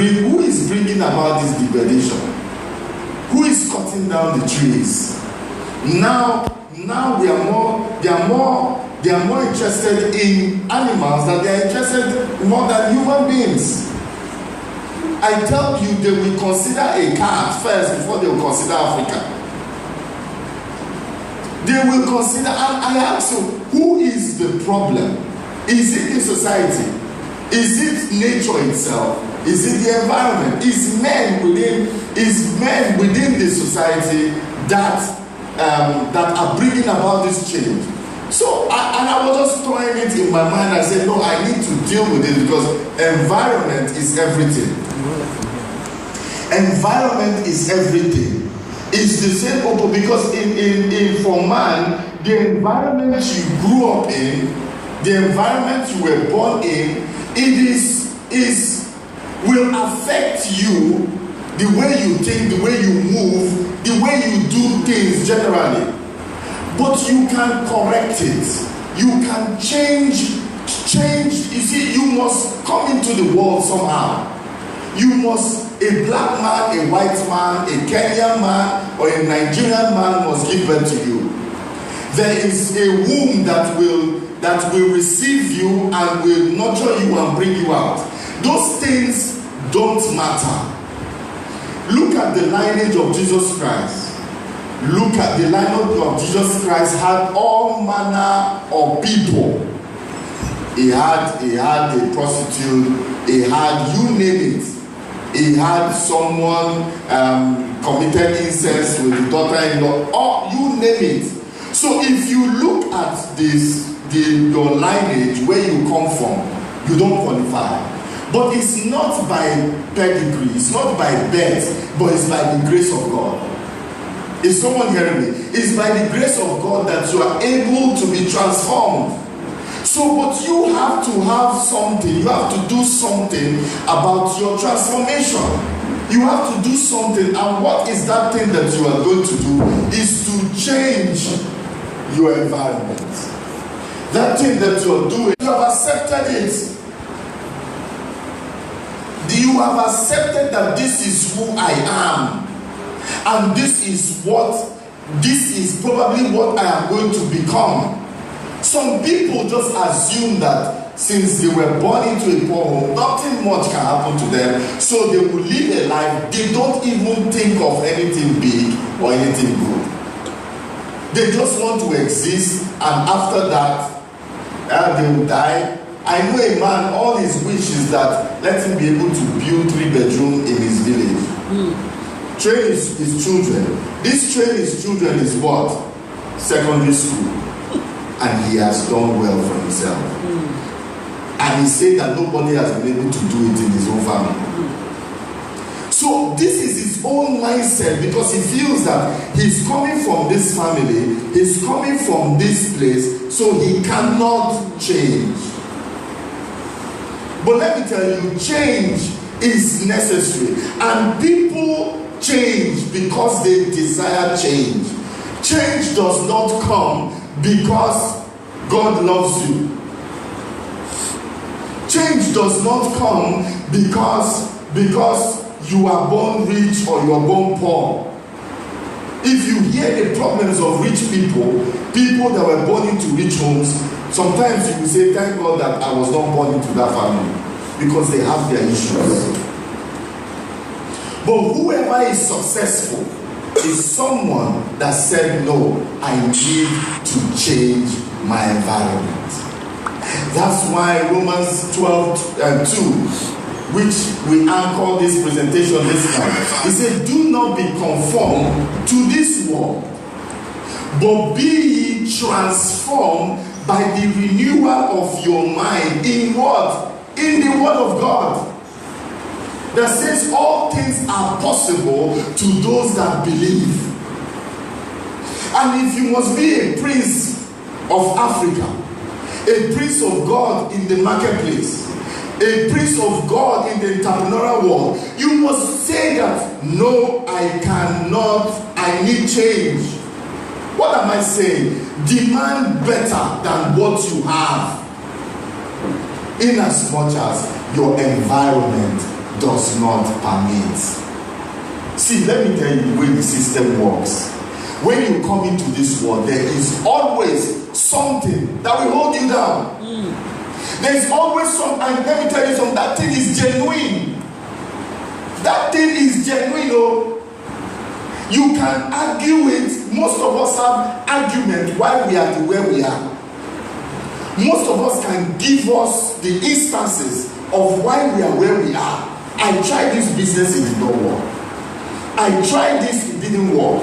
who is bringing about this degradation? Who is cutting down the trees? Now they are more interested in animals than they are interested more than human beings. I tell you, they will consider a cat first before they will consider Africa. They will consider, and I ask you, who is the problem? Is it the society? Is it nature itself? Is it the environment? Is men within the society that are bringing about this change? So, I was just throwing it in my mind. I said, no, I need to deal with it because environment is everything. Environment is everything. It's the same because in for man, the environment you grew up in, the environment you were born in, will affect you, the way you think, the way you move, the way you do things generally. But you can correct it. You can change. You see, you must come into the world somehow. You must, a black man, a white man, a Kenyan man, or a Nigerian man must give birth to you. There is a womb that will receive you and will nurture you and bring you out. Those things don't matter. Look at the lineage of Jesus Christ. Look at the lineage of Jesus Christ had all manner of people. He had a prostitute. He had, you name it. He had someone committed incest with the daughter-in-law. Or you name it. So if you look at your lineage, where you come from, you don't qualify. But it's not by pedigree, it's not by birth, but it's by the grace of God. Is someone hearing me? It's by the grace of God that you are able to be transformed. So, but you have to have something, you have to do something about your transformation. You have to do something, and what is that thing that you are going to do? Is to change your environment. That thing that you are doing, you have accepted it. You have accepted that this is who I am, and this is probably what I am going to become. Some people just assume that since they were born into a poor home, nothing much can happen to them, so they will live a life. They don't even think of anything big or anything good. They just want to exist, and after that, they will die. I know a man, all his wish is that let him be able to build 3-bedroom in his village. Train his children. This train his children is what? Secondary school. And he has done well for himself. And he said that nobody has been able to do it in his own family. So this is his own mindset, because he feels that he's coming from this family, he's coming from this place, so he cannot change. But let me tell you, change is necessary. And people change because they desire change. Change does not come because God loves you. Change does not come because you are born rich or you are born poor. If you hear the problems of rich people that were born into rich homes, sometimes you will say, thank God that I was not born into that family, because they have their issues. But whoever is successful is someone that said, no, I need to change my environment. That's why Romans 12:2, which we anchor this presentation this time, he said, do not be conformed to this world, but be ye transformed by the renewal of your mind. In what? In the word of God. That says all things are possible to those that believe. And if you must be a prince of Africa, a prince of God in the marketplace, a prince of God in the entrepreneurial world, you must say that, no, I cannot, I need change. What am I saying? Demand better than what you have, in as much as your environment does not permit. See, let me tell you the way the system works. When you come into this world, there is always something that will hold you down. There is always some, and let me tell you something, that thing is genuine. That thing is genuine, oh. You can argue it. Most of us have argument why we are the way we are. Most of us can give us the instances of why we are where we are. I tried this business, it did not work. I tried this, it didn't work.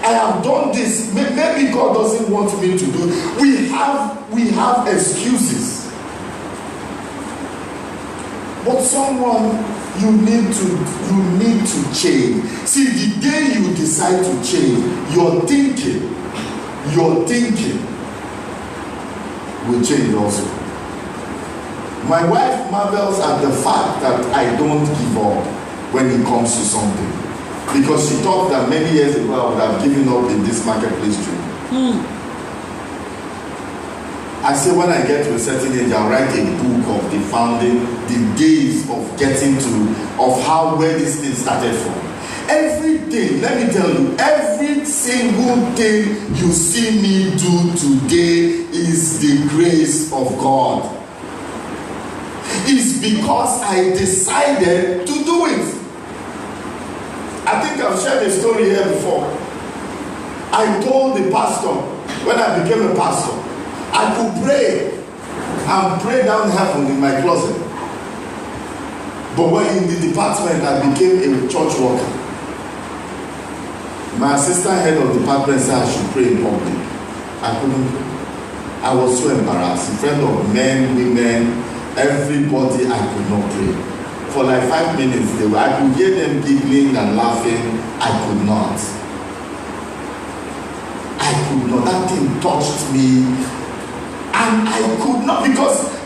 I have done this, maybe God doesn't want me to do it. We have excuses. But someone, you need to change. See, the day you decide to change, your thinking will change also. My wife marvels at the fact that I don't give up when it comes to something. Because she thought that many years ago I would have given up in this marketplace dream. I say when I get to a certain age, I'll write a book of the founding, the days of getting to, of how, where this thing started from. Everything, let me tell you, every single thing you see me do today is the grace of God. It's because I decided to do it. I think I've shared a story here before. I told the pastor, when I became a pastor, I could pray and pray down heaven in my closet. But when in the department, I became a church worker. My assistant head of the department said I should pray in public. I couldn't pray. I was so embarrassed. In front of men, women, everybody, I could not pray. For like 5 minutes, I could hear them giggling and laughing. I could not. That thing touched me. And I could not,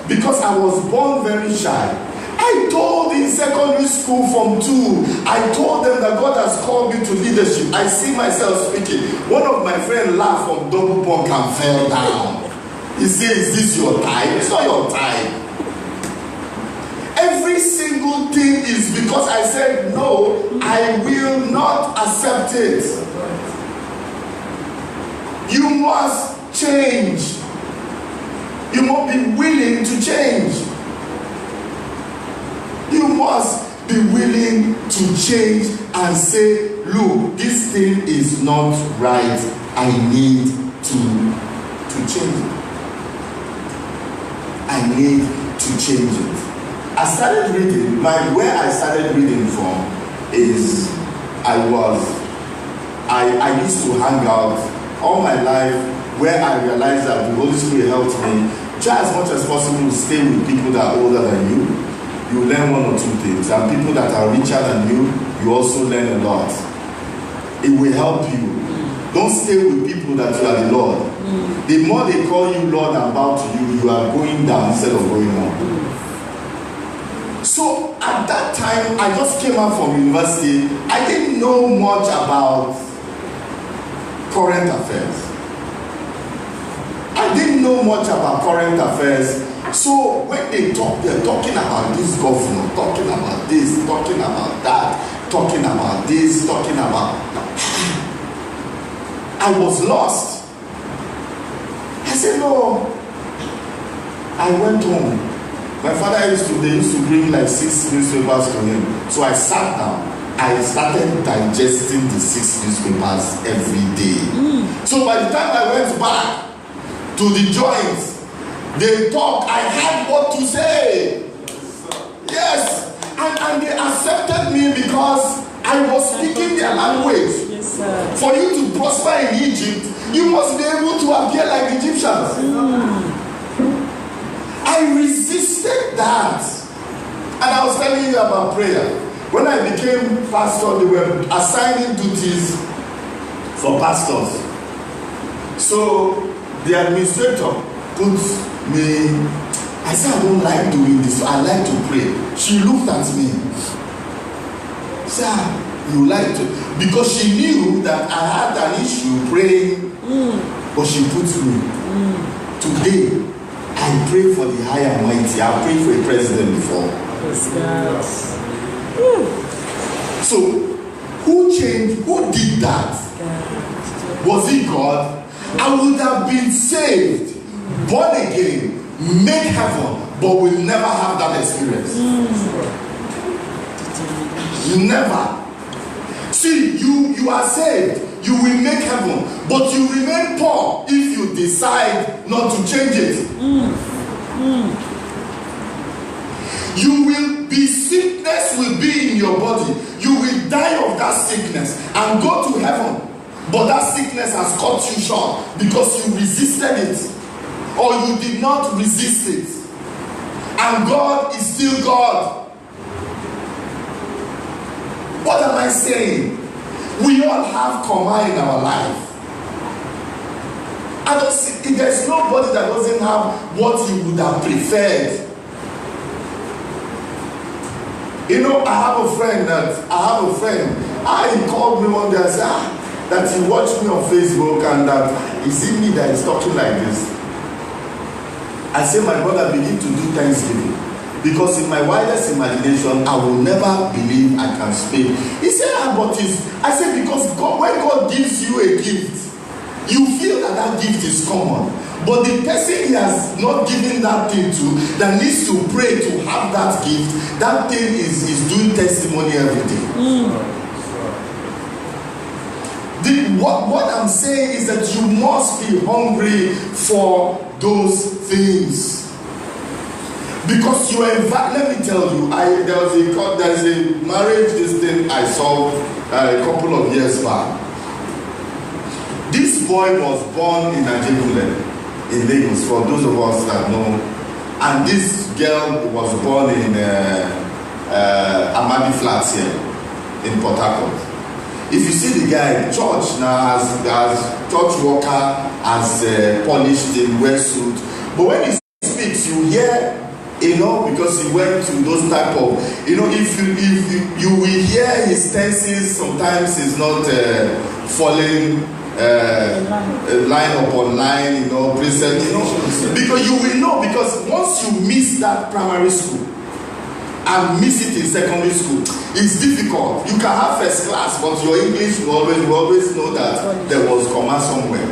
because I was born very shy. I told in secondary school from 2, I told them that God has called me to leadership. I see myself speaking. One of my friends laughed from double punk and fell down. He said, "Is this your time?" It's not your time. Every single thing is because I said, no, I will not accept it. You must change. You must be willing to change. You must be willing to change and say, look, this thing is not right. I need to change it. I need to change it. I started reading, where I started reading from is, I used to hang out all my life where I realized that the Holy Spirit helped me try as much as possible to stay with people that are older than you. You learn 1 or 2 things, and people that are richer than you also learn a lot. It will help you. Don't stay with people that you are the Lord. The more they call you Lord and bow to you, you are going down instead of going up. So at that time, I just came out from university. I didn't know much about current affairs. I didn't know much about current affairs. So when they talk, they're talking about this governor, talking about this, talking about that, talking about this, talking about that. I was lost. I said, no. I went home. My father they used to bring like 6 newspapers to him. So I sat down. I started digesting the 6 newspapers every day. So by the time I went back to the joints, they talked. I had what to say. Yes. And they accepted me because I was speaking their language. Yes, sir. For you to prosper in Egypt, you must be able to appear like Egyptians. I resisted that. And I was telling you about prayer. When I became pastor, they were assigning duties for pastors. So the administrator puts me, I said, I don't like doing this. I like to pray. She looked at me. Sir, you like to? Because she knew that I had an issue praying. But she put me. Today, I pray for the high and mighty. I prayed for a president before. Yes. So, who changed? Who did that? Was it God? I would have been saved, born again, make heaven, but will never have that experience. Never. See, you are saved, you will make heaven, but you remain poor if you decide not to change it. You will be, sickness will be in your body. You will die of that sickness and go to heaven. But that sickness has cut you short because you resisted it, or you did not resist it. And God is still God. What am I saying? We all have karma in our life. I don't see, there's nobody that doesn't have what he would have preferred. You know, I have a friend. He called me one day and said, that he watched me on Facebook and that he see me that is talking like this. I say, my brother, begin to do Thanksgiving. Because in my wildest imagination, I will never believe I can speak. He said, I said, because God, when God gives you a gift, you feel that that gift is common. But the person he has not given that thing to, that needs to pray to have that gift, that thing is doing testimony every day. What I'm saying is that you must be hungry for those things. Because you are let me tell you, there's a marriage this thing I saw a couple of years back. This boy was born in Ajegule in Lagos, for those of us that know, and this girl was born in Amadi Flats here in Port Harcourt. If you see the guy, church now as church worker, as polished in wetsuit, but when he speaks, you hear, you know, because he went to those type of, you know, if you will hear his tenses, sometimes it's not falling line upon line, you know, precept, you know, because you will know, because once you miss that primary school and miss it in secondary school, it's difficult. You can have first class, but your English will always know that there was comma somewhere.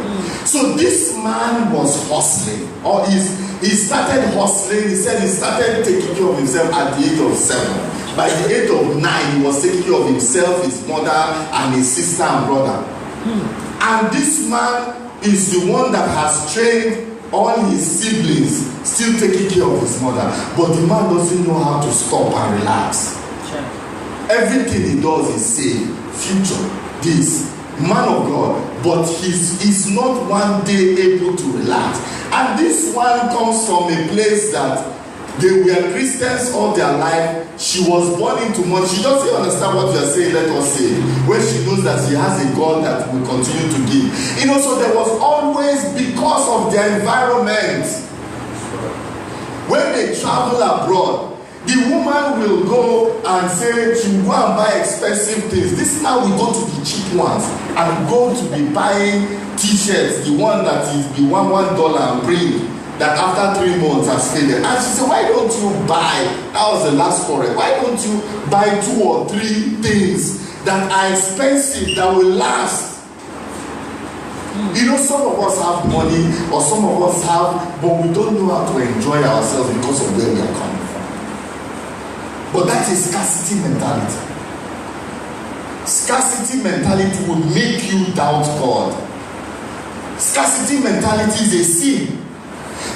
So this man was hustling, or he started hustling. He said he started taking care of himself at the age of 7. By the age of 9, he was taking care of himself, his mother, and his sister and brother. And this man is the one that has trained all his siblings, still taking care of his mother. But the man doesn't know how to stop and relax. Everything he does is say, future, this, man of God, but he's not one day able to relax. And this one comes from a place that they were Christians all their life. She was born into money. She doesn't understand what you are saying, let us say, when she knows that she has a God that will continue to give. You know, so there was always, because of their environment, when they travel abroad, the woman will go and say she will go and buy expensive things. This now we go to the cheap ones and go to be buying t-shirts, the one that is the $1 and bring, that after 3 months has faded. And she said, why don't you buy, that was the last quarter, why don't you buy 2 or 3 things that are expensive, that will last? You know, some of us have money, or some of us have, but we don't know how to enjoy ourselves because of where we are coming from. But that is scarcity mentality. Scarcity mentality will make you doubt God. Scarcity mentality is a sin,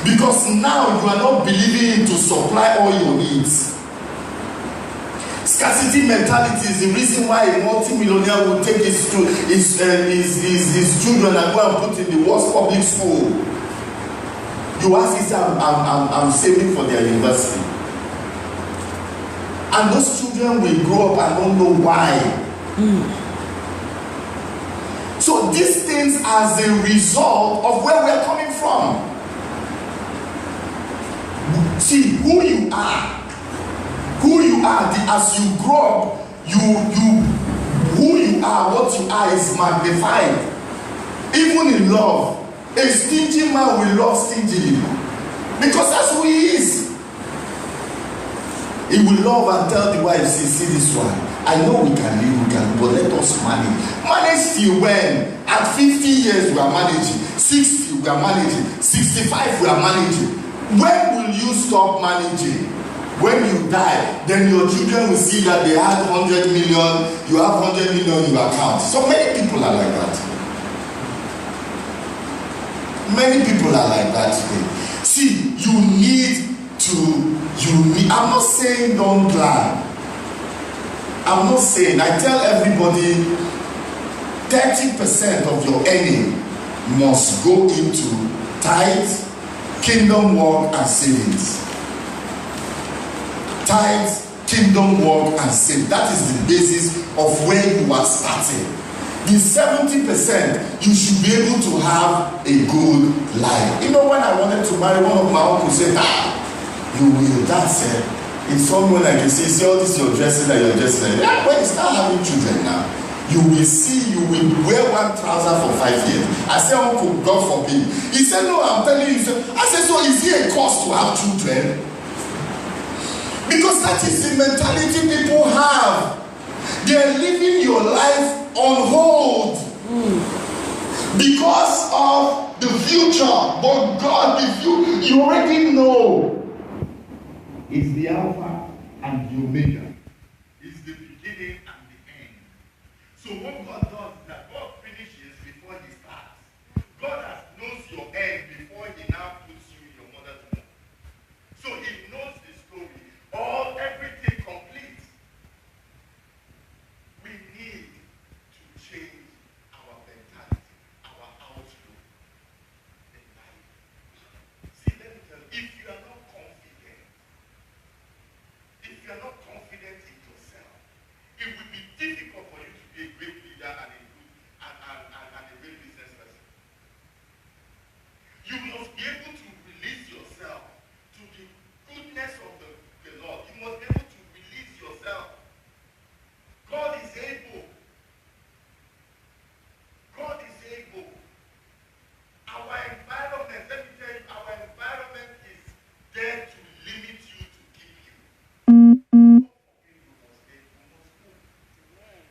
because now you are not believing Him to supply all your needs. Scarcity mentality is the reason why a multi-millionaire will take his children and go and put in the worst public school. You ask, he said, I'm saving for their university. And those children will grow up and don't know why. So these things are the result of where we are coming from. See, who you are, as you grow up, who you are, what you are is magnified. Even in love, a stingy man will love stingily, because that's who he is. He will love and tell the wife, see this one. I know we can live, but let us manage. Manage till when? At 50 years we are managing. 60 we are managing. 65 we are managing. When will you stop managing? When you die, then your children will see that they had 100 million, you have 100 million in your account. So many people are like that. Many people are like that today. See, I'm not saying don't plan. I'm not saying, I tell everybody 30% of your earning must go into tithe, kingdom work and savings. Tithe, kingdom work and savings. That is the basis of where you are starting. The 70%, you should be able to have a good life. You know, when I wanted to marry, one of my uncles said, you will, that's it. It's someone like you see all this you're dressing that you're dressing like. Yeah, when you start having children now, you will see, you will wear one trouser for 5 years. I said, Uncle, God forbid. He said, no, I'm telling you. I said, so is it a cost to have children? Because that is the mentality people have. They're living your life on hold because of the future. But God, you already know. It's the Alpha and the Omega. It's the beginning and the end. So what God does is that God finishes before He starts. God knows your end before He now puts you in your mother's womb. So He knows the story, everything complete. We need to change our mentality, our outlook in life. See, let me tell you, if you are not confident in yourself, it will be difficult for you to be a great leader and a great business person. You must be able to release yourself to the goodness of the Lord. You must be able to release yourself. God is able. God is able. Our environment, let me tell you, our environment is there to limit you, to keep you.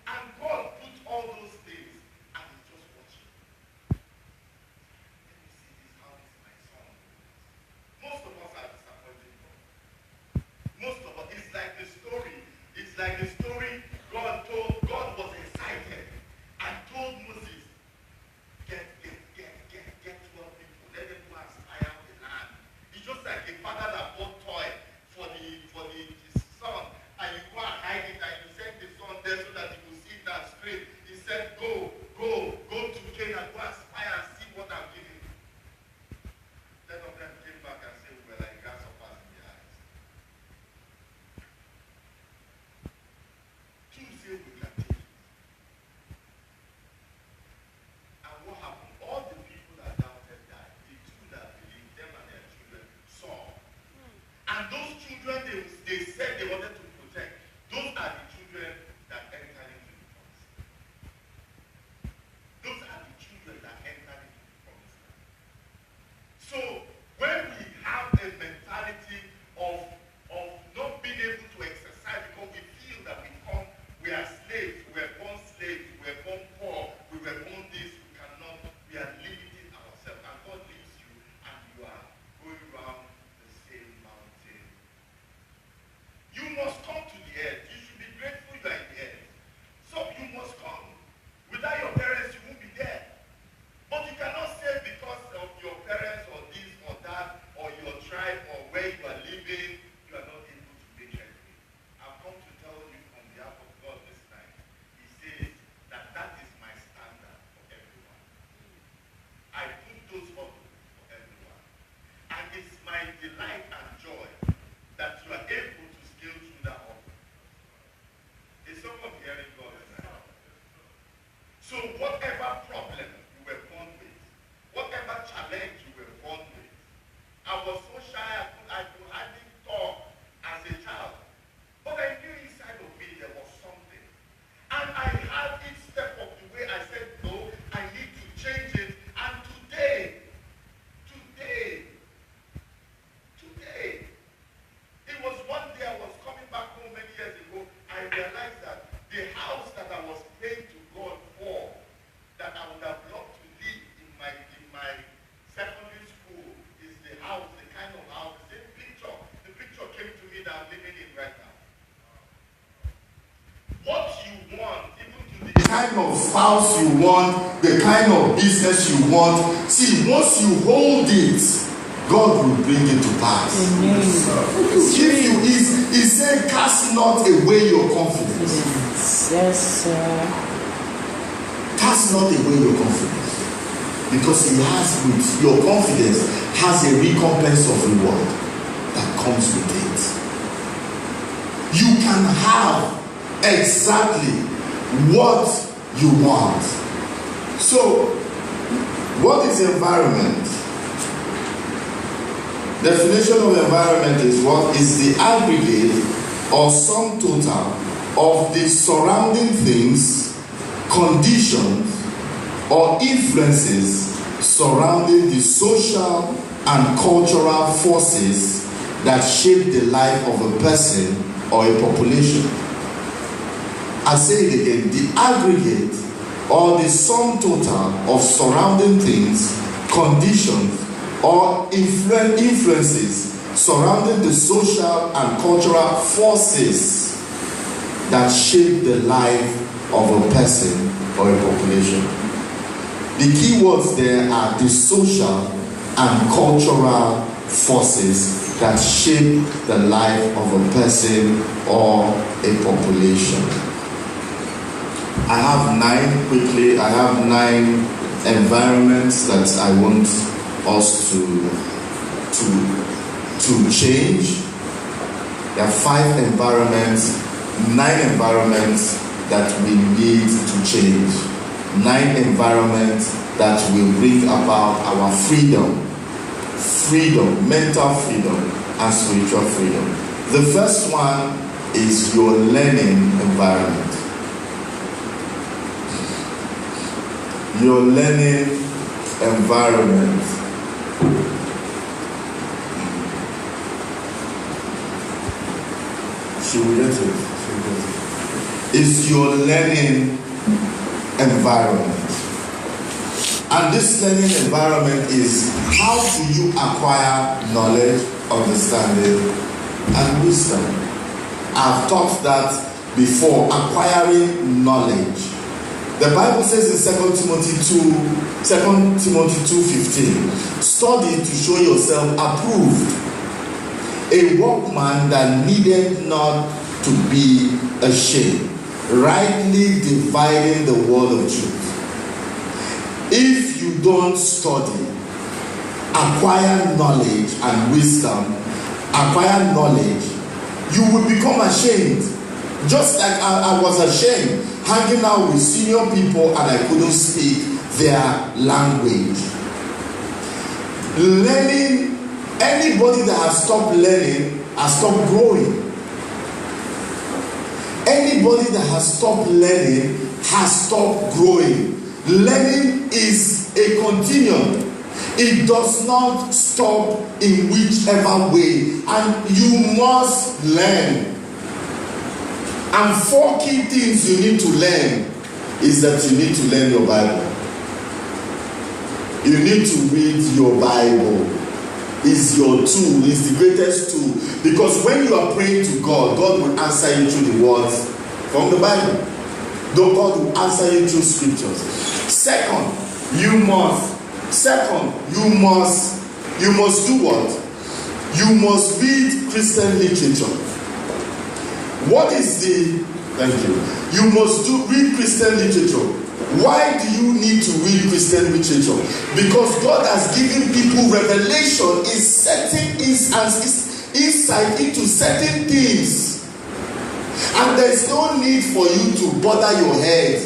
And God put all those things and He's just watching. Let me see this, how this my son. Most of us are disappointed. Most of us, it's like the story God was excited and told Moses, get 12 people, let them go and spy out the land. It's just like a father that bought toy for his son, and you go and hide it, and you send the son there so that he will see it and scream. He said, go to Canaan, go and spy and see what I'm giving you. 10 of them came back and said, we were like grasshoppers in their eyes. kind of house you want, the kind of business you want. See, once you hold it, God will bring it to pass. Amen. If you, he said, cast not away your confidence. Yes, sir. Cast not away your confidence. Because he has, with your confidence, has a recompense of reward that comes with it. You can have exactly what you want. So, what is environment? Definition of environment is what is the aggregate or sum total of the surrounding things, conditions, or influences surrounding the social and cultural forces that shape the life of a person or a population. I say it again, the aggregate or the sum total of surrounding things, conditions, or influences surrounding the social and cultural forces that shape the life of a person or a population. The key words there are the social and cultural forces that shape the life of a person or a population. I have 9 environments that I want us to change. There are 5 environments, 9 environments that we need to change. 9 environments that will bring about our freedom, mental freedom, and spiritual freedom. The first one is your learning environment. Your learning environment. Should we get it? It's your learning environment. And this learning environment is how do you acquire knowledge, understanding, and wisdom. I've taught that before, acquiring knowledge. The Bible says in 2 Timothy 2:15, study to show yourself approved, a workman that needed not to be ashamed, rightly dividing the word of truth. If you don't study, acquire knowledge and wisdom, acquire knowledge, you will become ashamed. Just like I was ashamed hanging out with senior people and I couldn't speak their language. Learning, anybody that has stopped learning has stopped growing. Anybody that has stopped learning has stopped growing. Learning is a continuum. It does not stop in whichever way, and you must learn. And 4 key things you need to learn is that you need to learn your Bible. You need to read your Bible. It's your tool, it's the greatest tool. Because when you are praying to God, God will answer you through the words from the Bible. God will answer you through scriptures. Second, you must do what? You must read Christian literature. What is the, thank you. You must read Christian literature. Why do you need to read Christian literature? Because God has given people revelation in certain insight into certain things. And there is no need for you to bother your head.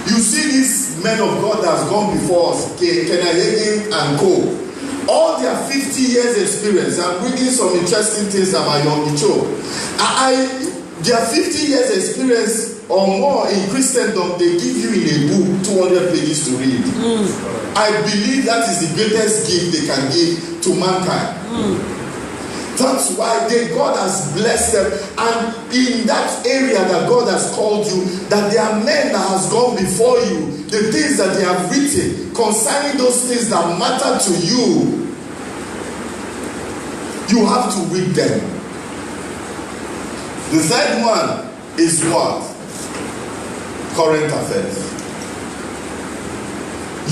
You see these men of God that have gone before us, Kenneth Hagin and co. All their 50 years experience, I'm reading some interesting things about Yom Kippur. Their 50 years experience or more in Christendom, they give you in a book 200 pages to read. I believe that is the greatest gift they can give to mankind. That's why God has blessed them, and in that area that God has called you, that there are men that has gone before you, the things that they have written concerning those things that matter to you, you have to read them. The third one is what? current affairs.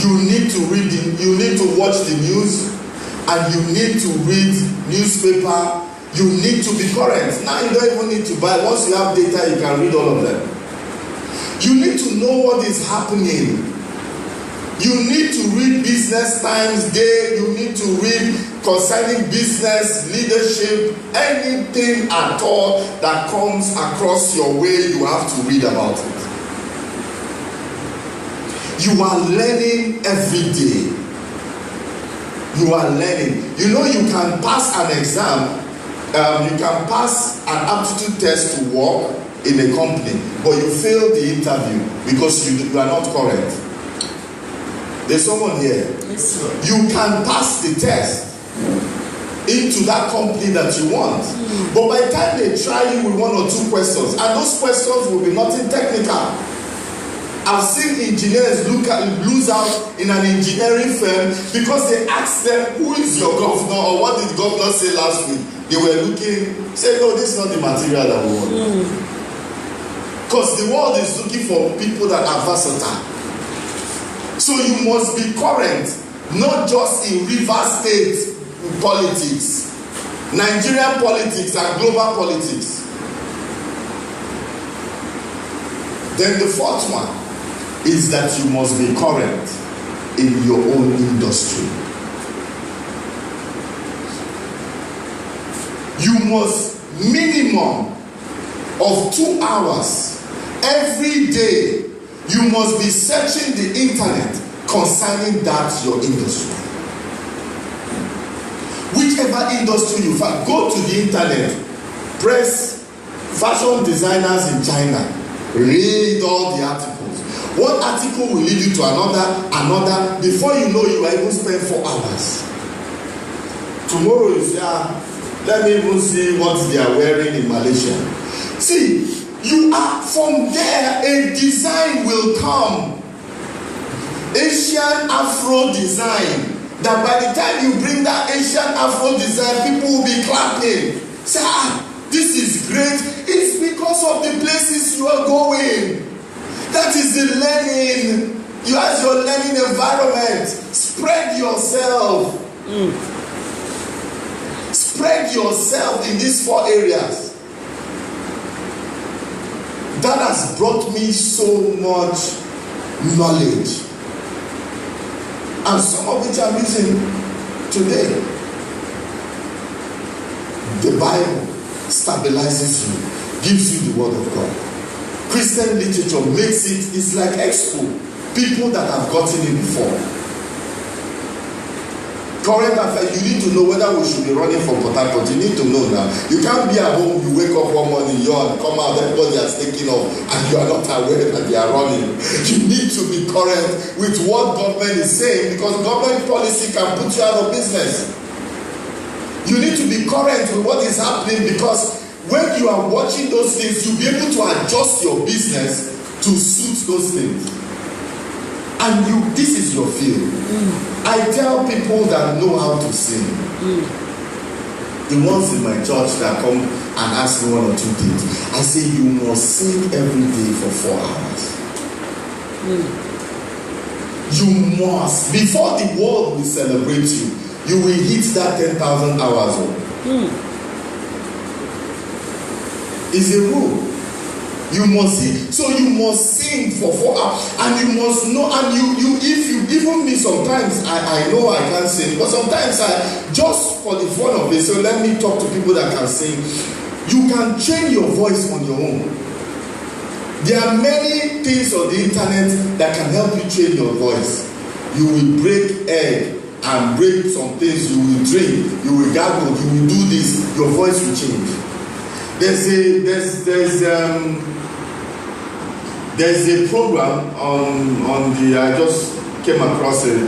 You need to you need to watch the news, and you need to read newspaper. You need to be current. Now you don't even need to buy. Once you have data, you can read all of them. You need to know what is happening. You need to read Business Times Day. You need to read concerning business, leadership, anything at all that comes across your way, you have to read about it. You are learning every day. You are learning. You know, you can pass an exam, you can pass an aptitude test to work in a company, but you fail the interview because you are not correct. There's someone here. Yes, you can pass the test into that company that you want, but by the time they try you with 1 or 2 questions, and those questions will be nothing technical. I've seen engineers lose out in an engineering firm because they asked them, who is your governor, or what did the governor say last week? They were looking, say, no, this is not the material that we want. Because the world is looking for people that are versatile. So you must be current, not just in River State politics, Nigerian politics, and global politics. Then the 4th one is that you must be current in your own industry. You must minimum of 2 hours every day. You must be searching the internet concerning that your industry. Whichever industry you find, go to the internet, press fashion designers in China, read all the articles. One article will lead you to another. Before you know, you will even spend 4 hours. Tomorrow you say, let me even see what they are wearing in Malaysia. See, you are from there, a design will come. Asian Afro design. That by the time you bring that Asian Afro design, people will be clapping. Say, this is great. It's because of the places you are going. That is the learning. You have your learning environment. Spread yourself. Spread yourself in these 4 areas. That has brought me so much knowledge. And some of which I'm using today. The Bible stabilizes you, gives you the word of God. Christian literature makes it's like expo. People that have gotten it before. Current affairs, you need to know whether we should be running for Port Harcourt. You need to know now. You can't be at home, you wake up one morning, yawn, come out, everybody is taking off, and you are not aware that they are running. You need to be current with what government is saying, because government policy can put you out of business. You need to be current with what is happening, because when you are watching those things, you'll be able to adjust your business to suit those things. And this is your field. I tell people that know how to sing. The ones in my church that come and ask me 1 or 2 things, I say you must sing every day for 4 hours. You must. Before the world will celebrate you, you will hit that 10,000 hours. It's a rule. You must sing. So you must sing for 4 hours, and you must know. And you if you even me sometimes I know I can't sing, but sometimes I just for the fun of it. So let me talk to people that can sing. You can train your voice on your own. There are many things on the internet that can help you train your voice. You will break egg and break some things. You will drink. You will gargle. You will do this. Your voice will change. There's a program on the, I just came across it.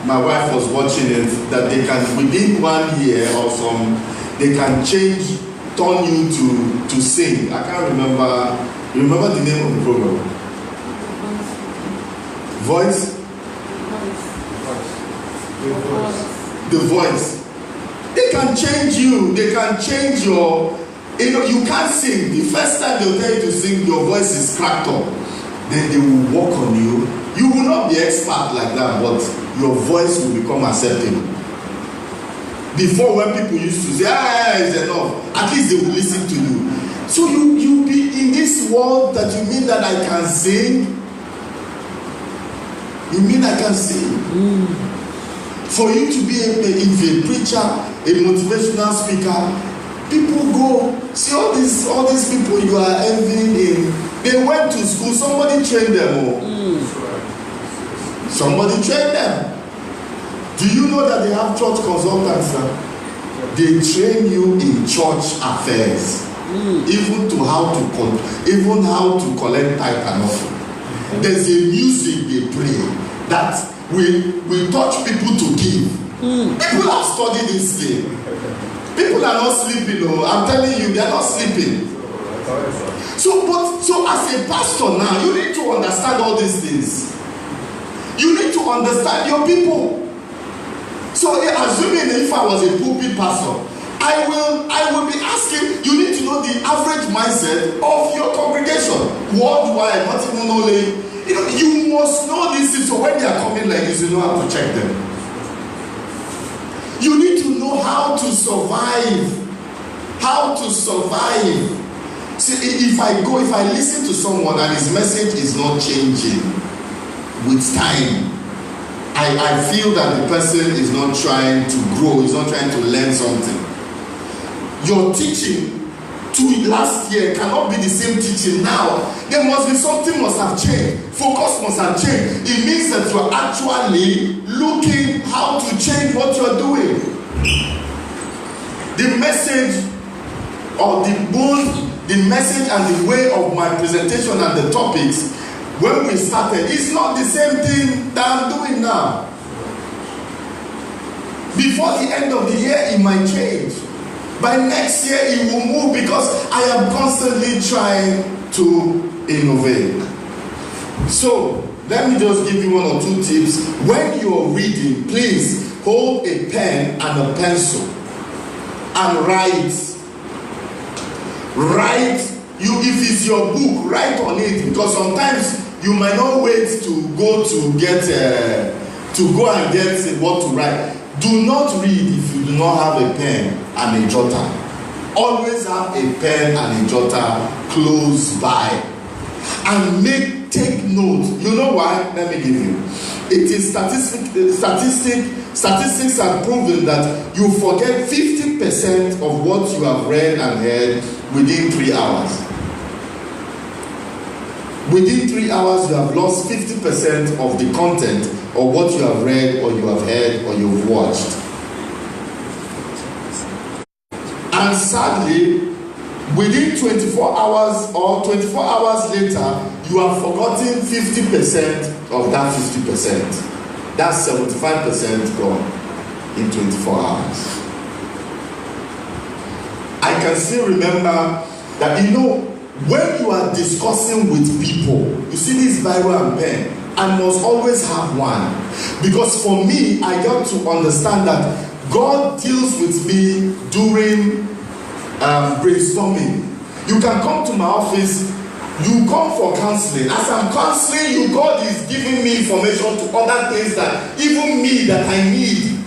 My wife was watching it, that they can, within 1 year or some, they can turn you to sing. I can't remember. You remember the name of the program? Voice? The Voice. They can change you. They can change your You know, you can't sing. The first time they'll tell you to sing, your voice is cracked up. Then they will work on you. You will not be expert like that, but your voice will become acceptable. Before, when people used to say, it's enough, at least they will listen to you. So you be in this world that you mean that I can sing? You mean I can sing? For you to be a preacher, a motivational speaker, people go, see all these people you are envying in, they went to school, somebody trained them. Somebody trained them. Do you know that they have church consultants now? They train you in church affairs, even how to collect tithe and offering. There's a music they play that will touch people to give. People have studied this thing. People are not sleeping. I'm telling you, they are not sleeping. So as a pastor now, you need to understand all these things. You need to understand your people. So assuming if I was a pulpit pastor, I will be asking, you need to know the average mindset of your congregation worldwide, not even only. You must know this, so when they are coming like this, you know how to check them. You need to know how to survive. How to survive. See, if I listen to someone and his message is not changing with time, I feel that the person is not trying to grow, is not trying to learn something. Your teaching last year cannot be the same teaching now. There must be something must have changed. Focus must have changed. It means that you're actually looking how to change what you're doing. The message or the message and the way of my presentation and the topics when we started, it's not the same thing that I'm doing now. Before the end of the year, it might change. By next year, it will move because I am constantly trying to innovate. So, let me just give you one or two tips. When you're reading, please hold a pen and a pencil and write. If it's your book, write on it, because sometimes you might not wait to go and get what to write. Do not read if you do not have a pen and a jotter. Always have a pen and a jotter close by, and take note. You know why? Let me give you. It is statistics have proven that you forget 50% of what you have read and heard within 3 hours. Within 3 hours, you have lost 50% of the content of what you have read or you have heard or you've watched. And sadly, within 24 hours or 24 hours later, you have forgotten 50% of that 50%. That's 75% gone in 24 hours. I can still remember that, when you are discussing with people, you see this Bible and pen, I must always have one. Because for me, I got to understand that God deals with me during brainstorming. You can come to my office, you come for counseling. As I'm counseling you, God is giving me information to other things that even me that I need.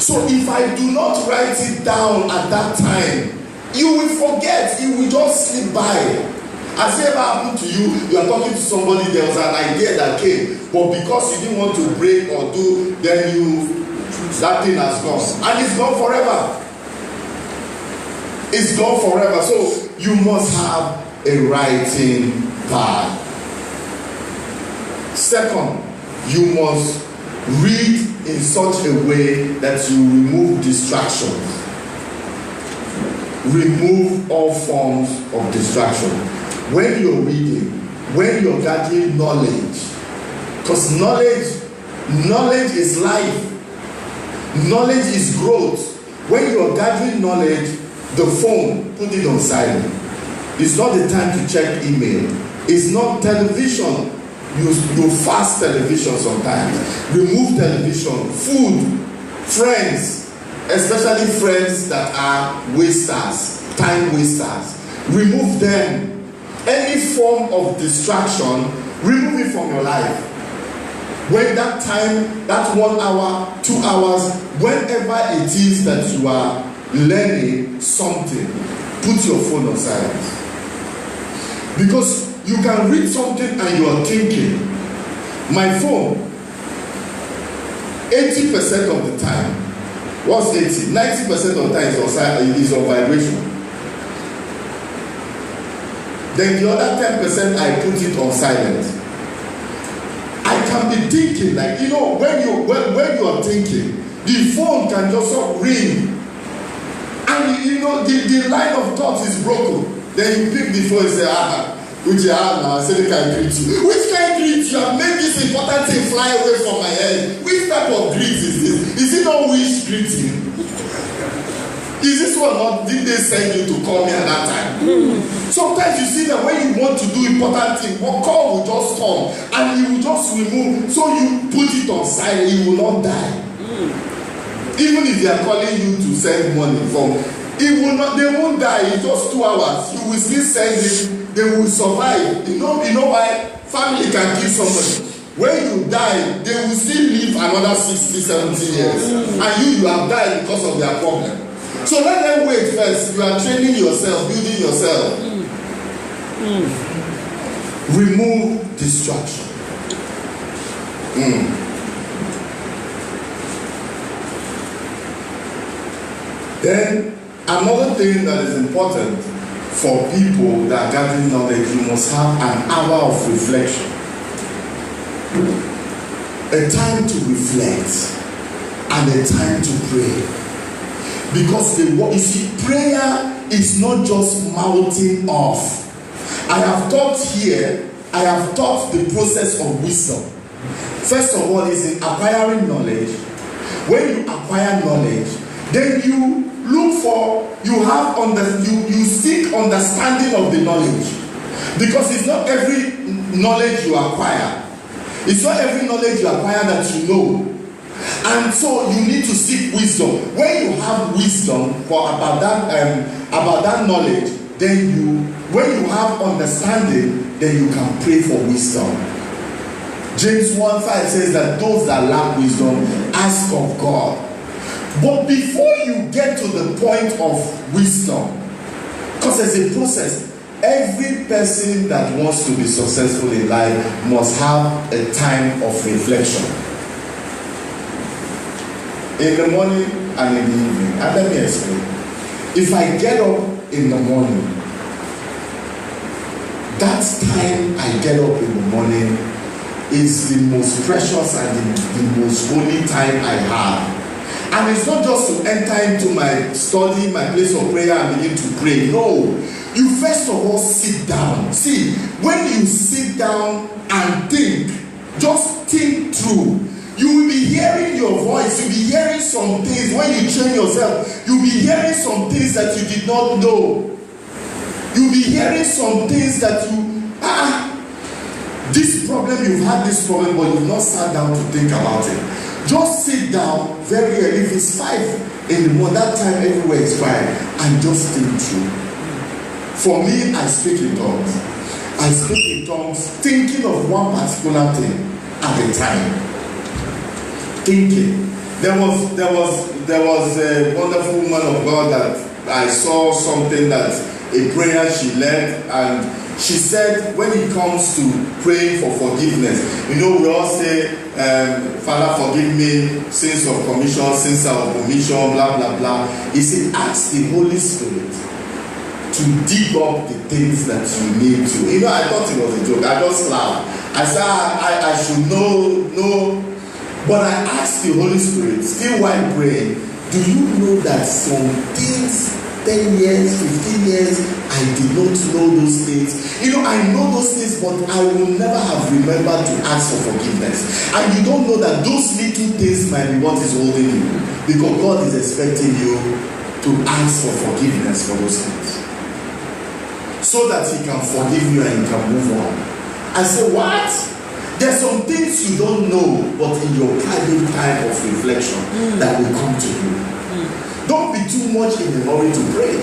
So if I do not write it down at that time, you will forget, it will just slip by. Has it ever happened to you? You are talking to somebody, there was an idea that came, but because you didn't want to break or do, then that thing has gone. And it's gone forever. It's gone forever. So you must have a writing pad. Second, you must read in such a way that you remove distractions. Remove all forms of distraction. When you're reading, when you're gathering knowledge, because knowledge is life. Knowledge is growth. When you're gathering knowledge, the phone, put it on silent. It's not the time to check email. It's not television. You fast television sometimes. Remove television. Food, friends, especially friends that are wasters. time wasters. Remove them. Any form of distraction, remove it from your life. When that time, that 1 hour, 2 hours, whenever it is that you are learning something, put your phone on silence. Because you can read something and you are thinking. My phone, 80% of the time, what's 80? 90% of the time is on vibration. Then the other 10% I put it on silent. I can be thinking, like, you know, when you are thinking, the phone can just ring. And you know, the line of thought is broken. Then you pick the phone and say, which now I say they can greet you. Which kind greet you? Have made this important thing fly away from my head. Which type of greet is this? Is it not wish greeting? Is this one not, did they send you to call me at that time? Sometimes you see that when you want to do important things, one call will just come and you will just remove. So you put it on silent, you will not die. Even if they are calling you to send money from, it will not, they won't die in just 2 hours. You will still send it, they will survive. You know why? Family can kill somebody. When you die, they will still live another 60, 70 years. And you have died because of their problem. So let them wait first. You are training yourself, building yourself. Remove distraction. Then another thing that is important for people that are gathering knowledge, you must have an hour of reflection. A time to reflect and a time to pray. Because you see, prayer is not just mouthing off. I have taught the process of wisdom. First of all, is in acquiring knowledge. When you acquire knowledge, then you look for, you seek understanding of the knowledge. Because it's not every knowledge you acquire. It's not every knowledge you acquire that you know. And so you need to seek wisdom. When you have wisdom about that knowledge, then when you have understanding, then you can pray for wisdom. James 1:5 says that those that lack wisdom ask of God. But before you get to the point of wisdom, because there's a process, every person that wants to be successful in life must have a time of reflection. In the morning and in the evening. And let me explain. If I get up in the morning, that time I get up in the morning is the most precious and the most holy time I have. And it's not just to enter into my study, my place of prayer and begin to pray. No. You first of all sit down. See, when you sit down and think, just think through. You will be hearing your voice. You'll be hearing some things. When you train yourself, you'll be hearing some things that you did not know. You'll be hearing some things that this problem, you've had this problem, but you've not sat down to think about it. Just sit down very early. If it's 5 in the morning, that time everywhere is quiet, and just think through. For me, I speak in tongues. I speak in tongues, thinking of one particular thing at a time. Thinking. There was a wonderful woman of God that I saw something that a prayer she led, and she said when it comes to praying for forgiveness, we all say, Father, forgive me sins of commission, sins of omission, blah blah blah. He said, ask the Holy Spirit to dig up the things that you need to. I thought it was a joke. I just laughed. I said I should know. But I asked the Holy Spirit, still while praying, do you know that some things, 10 years, 15 years, I did not know those things. I know those things, but I will never have remembered to ask for forgiveness. And you don't know that those little things might be what is holding you. Because God is expecting you to ask for forgiveness for those things. So that He can forgive you and you can move on. I said, what? There's some things you don't know, but in your private time of reflection that will come to you. Don't be too much in a hurry to pray.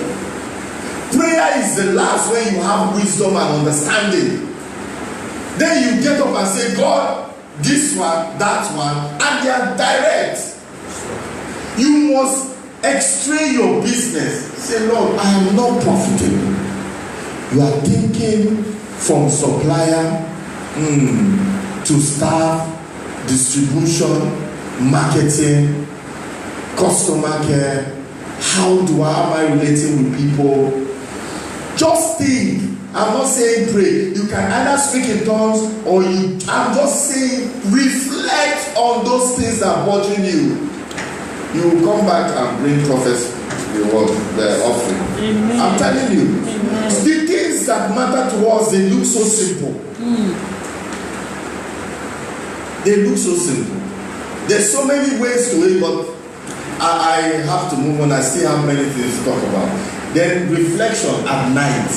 Prayer is the last when you have wisdom and understanding. Then you get up and say, God, this one, that one, and they are direct. You must explain your business. Say, Lord, I am not profitable. You are thinking from supplier to staff, distribution, marketing, customer care. How am I relating with people? Just think. I'm not saying pray. You can either speak in tongues or I'm just saying reflect on those things that are bothering you. You will come back and bring prophets the offering. Amen. I'm telling you. Amen. The things that matter to us, they look so simple. They look so simple. There's so many ways to it, but I have to move on. I still have many things to talk about. Then reflection at night.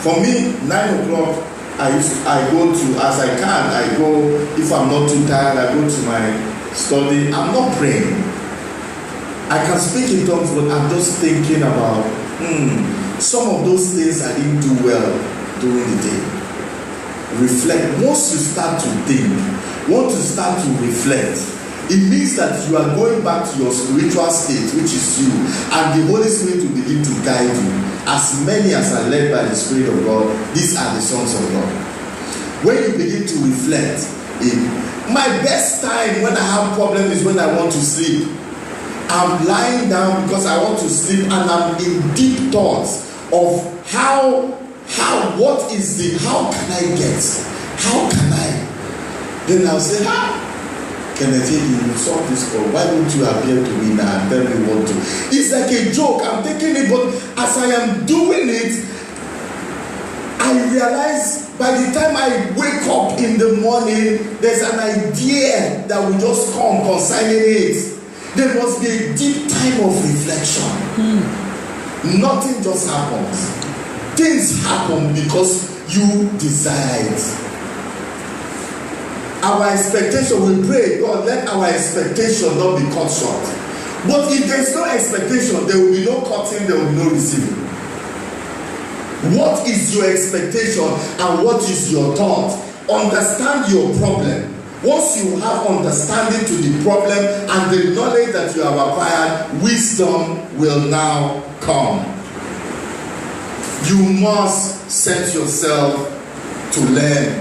For me, 9 o'clock, I go to, as I can, I go, if I'm not too tired, I go to my study. I'm not praying. I can speak in tongues, but I'm just thinking about some of those things I didn't do well during the day. Reflect. Once you start to think, once you start to reflect, it means that you are going back to your spiritual state, which is you, and the Holy Spirit will begin to guide you. As many as are led by the Spirit of God, these are the sons of God. When you begin to reflect, my best time when I have problem is when I want to sleep. I'm lying down because I want to sleep, and I'm in deep thoughts of how can I get? How can I? Then I'll say, Kenneth, you solve this problem. Why don't you appear to me now and tell me what to? It's like a joke. I'm taking it, but as I am doing it, I realize by the time I wake up in the morning, there's an idea that will just come concerning it. There must be a deep time of reflection. Nothing just happens. Things happen because you desire it. Our expectation, we pray, God, let our expectation not be cut short. But if there's no expectation, there will be no cutting, there will be no receiving. What is your expectation and what is your thought? Understand your problem. Once you have understanding to the problem and the knowledge that you have acquired, wisdom will now come. You must set yourself to learn.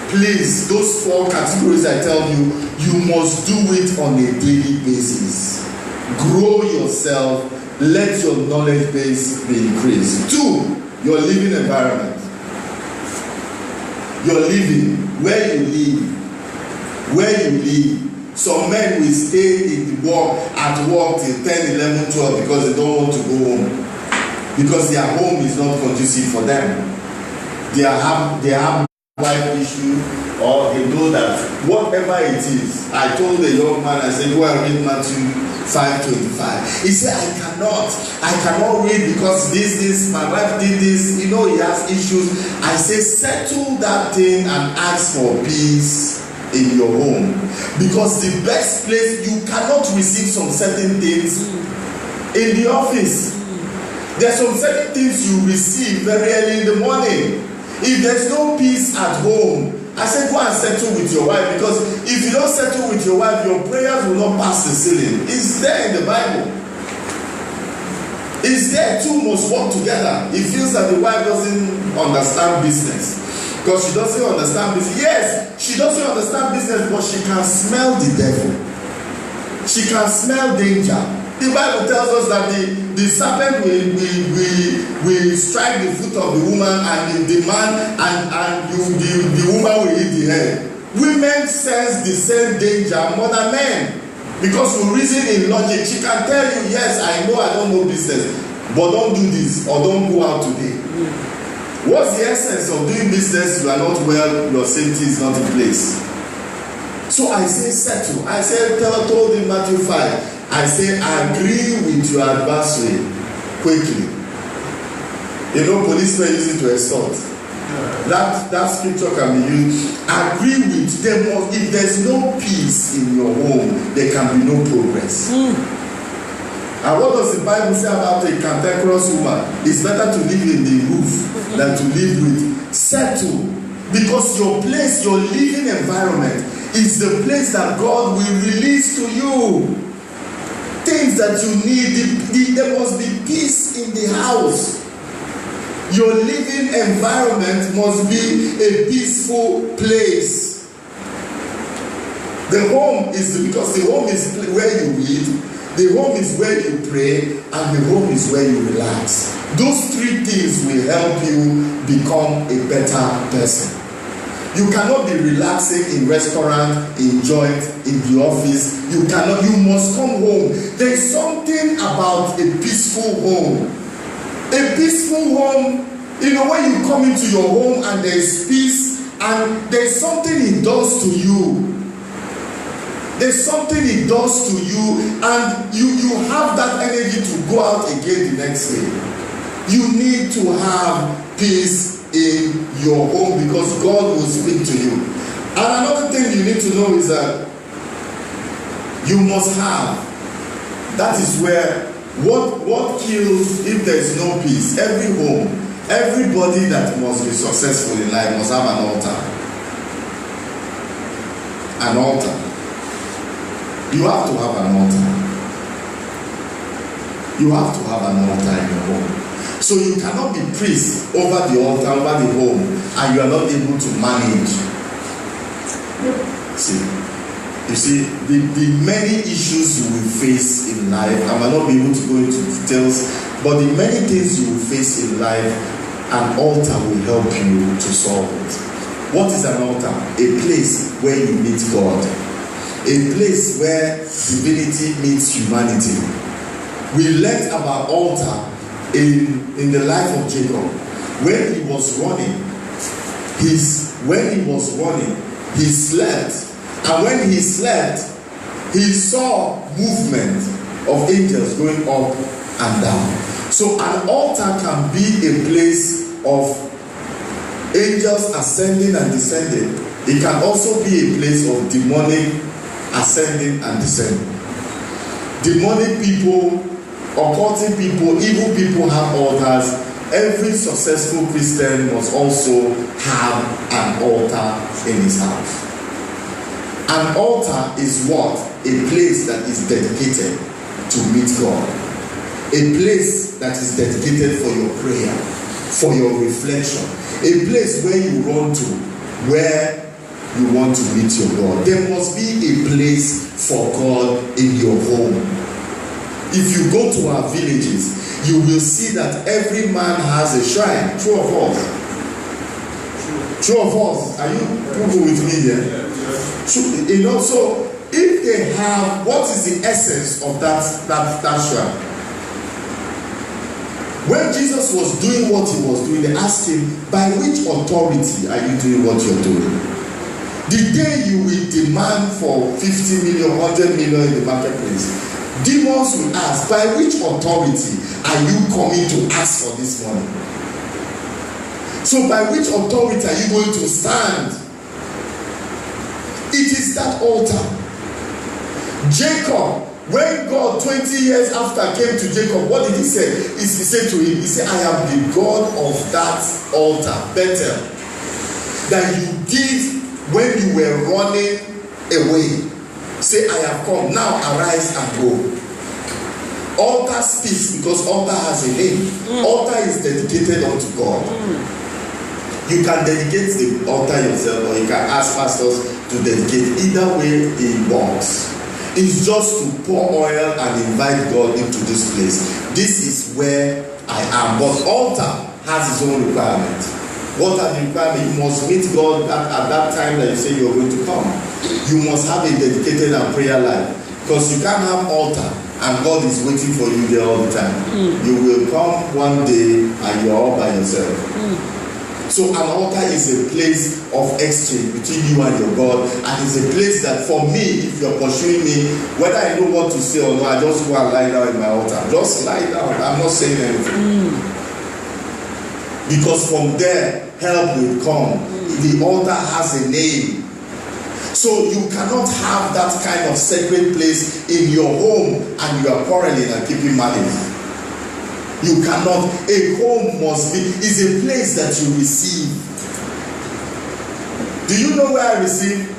Please, those 4 categories I tell you, you must do it on a daily basis. Grow yourself. Let your knowledge base be increased. 2, your living environment. Your living, where you live. Where you live. Some men will stay at work till 10, 11, 12 because they don't want to go home. Because their home is not conducive for them. They have life issue, or they know that whatever it is. I told the young man, I said, go and read Matthew 5:25. He said, I cannot read because this, my wife did this, he has issues. I say, settle that thing and ask for peace in your home. Because the best place, you cannot receive some certain things in the office. There's some certain things you receive very early in the morning. If there's no peace at home, I said go and settle with your wife, because if you don't settle with your wife, your prayers will not pass the ceiling. It's there in the Bible. It's there. 2 must work together. It feels that the wife doesn't understand business because she doesn't understand business. Yes, she doesn't understand business, but she can smell the devil. She can smell danger. The Bible tells us that the serpent will strike the foot of the woman, and the man and the woman will hit the head. Women sense the same danger more than men, because we reason in logic. She can tell you, yes, I know I don't know business, but don't do this or don't go out today. What's the essence of doing business? You are not well, your safety is not in place. So I say settle. I said, told in Matthew 5. I say, agree with your adversary quickly. Policemen use it to extort. That scripture can be used. Agree with them. If there's no peace in your home, there can be no progress. And what does the Bible say about a cantankerous woman? It's better to live in the roof than to live with. Settle. Because your place, your living environment, is the place that God will release to you. Things that you need. There must be peace in the house. Your living environment must be a peaceful place. The home is, because the home is where you read, the home is where you pray, and the home is where you relax. Those three things will help you become a better person. You cannot be relaxing in restaurant, in joint, in the office. You cannot. You must come home. There is something about a peaceful home. A peaceful home, you know, when you come into your home and there is peace, and there is something it does to you. There's something it does to you, and you have that energy to go out again the next day. You need to have peace in your home because God will speak to you. And another thing you need to know is that you must have. That is where what kills if there is no peace. Every home, everybody that must be successful in life must have an altar. An altar. You have to have an altar. You have to have an altar in your home. So you cannot be priest over the altar, over the home, and you are not able to manage. You see, the many issues you will face in life, I might not be able to go into details, but the many things you will face in life, an altar will help you to solve it. What is an altar? A place where you meet God. A place where divinity meets humanity. We learned about altar in the life of Jacob. When he was running, he slept. And when he slept, he saw movement of angels going up and down. So an altar can be a place of angels ascending and descending. It can also be a place of demonic ascending and descending. Demonic people, occultic people, evil people have altars. Every successful Christian must also have an altar in his house. An altar is what? A place that is dedicated to meet God. A place that is dedicated for your prayer, for your reflection. A place where you run to, where you want to meet your God. There must be a place for God in your home. If you go to our villages, you will see that every man has a shrine. True or false? True or false? Are you people with me here? True, you know, so if they have, what is the essence of that shrine? When Jesus was doing what he was doing, they asked him, by which authority are you doing what you're doing? The day you will demand for 50 million, 100 million in the marketplace, demons will ask, by which authority are you coming to ask for this money? So by which authority are you going to stand? It is that altar. Jacob, when God 20 years after came to Jacob, what did he say? He said to him, he said, I am the God of that altar, Bethel, that you did when you were running away. Say, I have come, now arise and go. Altar speaks because altar has a name. Altar is dedicated unto God. You can dedicate the altar yourself, or you can ask pastors to dedicate. Either way it works. It's just to pour oil and invite God into this place. This is where I am. But altar has its own requirement. What are the requirements? You must meet God at that time that you say you're going to come. You must have a dedicated and prayer life. Because you can't have altar and God is waiting for you there all the time. You will come one day and you're all by yourself. So an altar is a place of exchange between you and your God, and it's a place that for me, if you're pursuing me, whether I know what to say or not, I just go and lie down in my altar. Just lie down. I'm not saying anything. Because from there, help will come. The altar has a name. So you cannot have that kind of sacred place in your home and you are quarreling and keeping malice. You cannot. A home is a place that you receive. Do you know where I receive?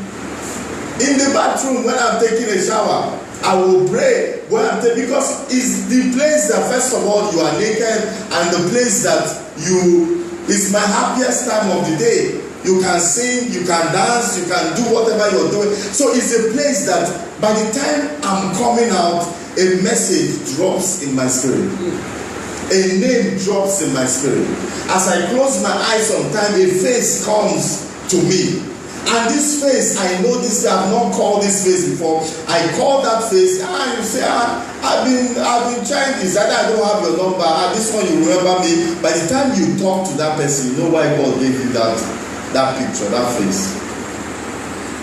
In the bathroom when I'm taking a shower. I will pray when I'm taking, because it's the place that first of all you are naked, and the place that it's my happiest time of the day. You can sing, you can dance, you can do whatever you're doing. So it's a place that by the time I'm coming out, a message drops in my spirit. A name drops in my spirit. As I close my eyes sometimes, a face comes to me. And this face, I know this, I have not called this face before. I call that face, you say, I've been trying this, I don't have your number, this one you remember me. By the time you talk to that person, you know why God gave you that picture, that face.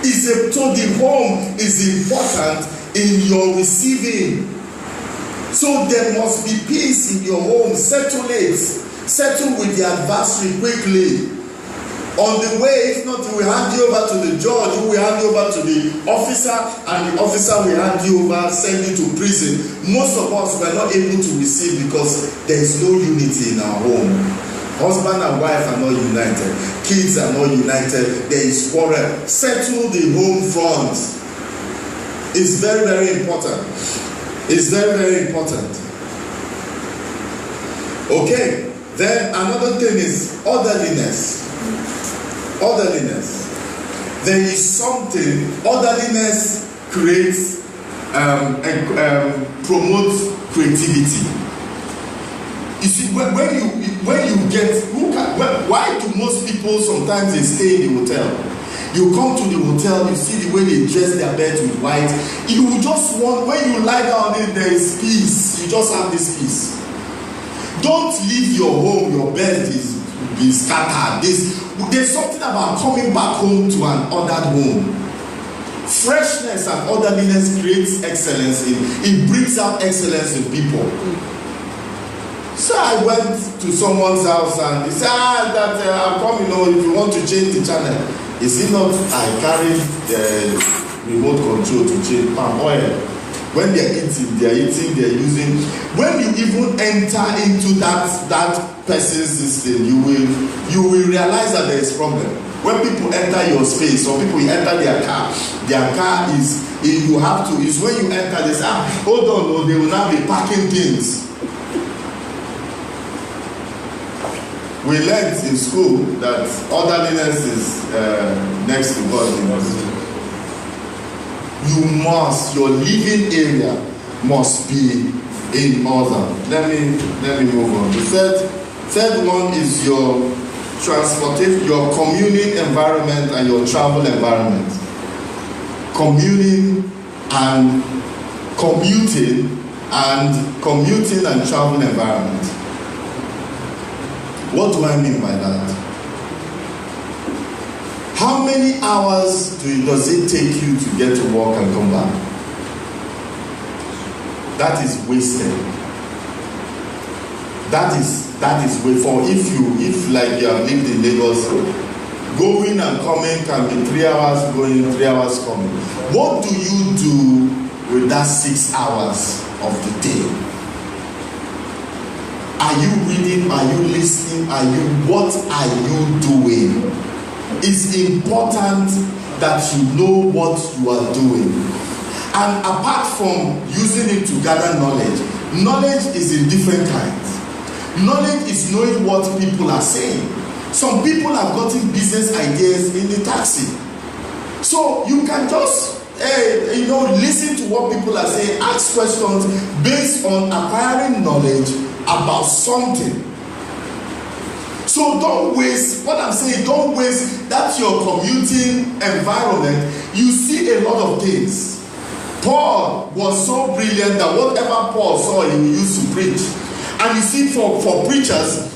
So the home is important in your receiving. So there must be peace in your home. Settle it. Settle with the adversary quickly. On the way, if not, we will hand you over to the judge, who will hand you over to the officer, and the officer will hand you over, send you to prison. Most of us were not able to receive because there is no unity in our home. Husband and wife are not united. Kids are not united. There is quarrel. Settle the home front. It's very, very important. It's very, very important. Okay. Then another thing is orderliness. Orderliness. There is something. Orderliness creates and promotes creativity. You see, when you get why do most people sometimes they stay in the hotel? You come to the hotel, you see the way they dress their beds with white. You just want, when you lie down there is peace. You just have this peace. Don't leave your home, your bed is scattered. There's something about coming back home to an ordered home. Freshness and orderliness creates excellence. It brings out excellence in people. So I went to someone's house and he said, I'm coming, if you want to change the channel. Is it not I carry the remote control to change palm oil? When they're eating, they're using. When you even enter into that person's system, you will realize that there is problem. When people enter your space, or people enter their car is, you have to, is when you enter, they say, hold on, they will now be packing things. We learned in school that orderliness is next to godliness. Your living area must be in order. Let me move on. The third one is your transportation, your communing environment and your travel environment. Commuting and travel environment. What do I mean by that? How many hours does it take you to get to work and come back? That is wasted. That is way for if like you have lived in Lagos, going and coming can be 3 hours going, 3 hours coming. What do you do with that 6 hours of the day? Are you reading? Are you listening? What are you doing? It's important that you know what you are doing. And apart from using it to gather knowledge is in different kinds. Knowledge is knowing what people are saying. Some people have gotten business ideas in the taxi. So you can just listen to what people are saying, ask questions based on acquiring knowledge about something. So don't waste, what I'm saying, don't waste that your commuting environment. You see a lot of things. Paul was so brilliant that whatever Paul saw, he used to preach. And you see, for preachers,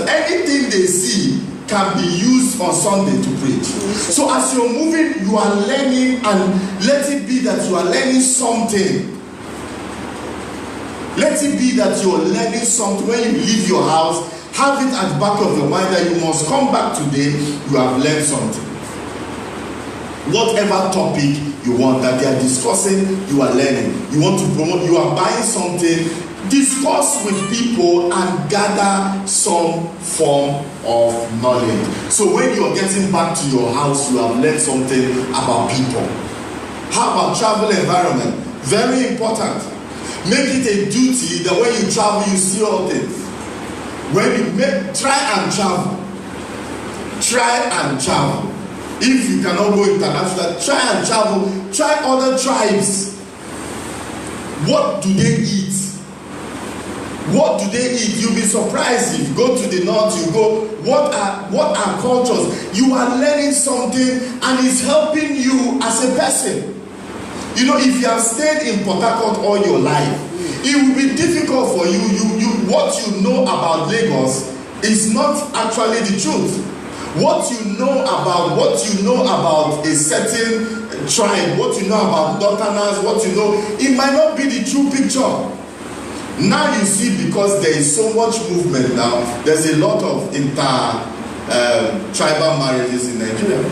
anything they see can be used on Sunday to preach. So as you're moving, you are learning, and let it be that you are learning something. Let it be that you're learning something. When you leave your house, have it at the back of your mind that you must come back today, you have learned something. whatever topic you want that they are discussing, you are learning. You want to promote, you are buying something, discuss with people and gather some form of knowledge. So when you are getting back to your house, you have learned something about people. How about travel environment? Very important. Make it a duty that when you travel, you see all things. When you try and travel. Try and travel. If you cannot go international, try and travel. Try other tribes. What do they eat? What do they eat? You'll be surprised if you go to the north, you go, what are cultures? You are learning something and it's helping you as a person. You know, if you have stayed in Port Harcourt all your life, it will be difficult for you. What you know about Lagos is not actually the truth. What you know about a certain tribe, what you know about Northerners, what you know, it might not be the true picture. Now you see, because there is so much movement now, there's a lot of tribal marriages in Nigeria.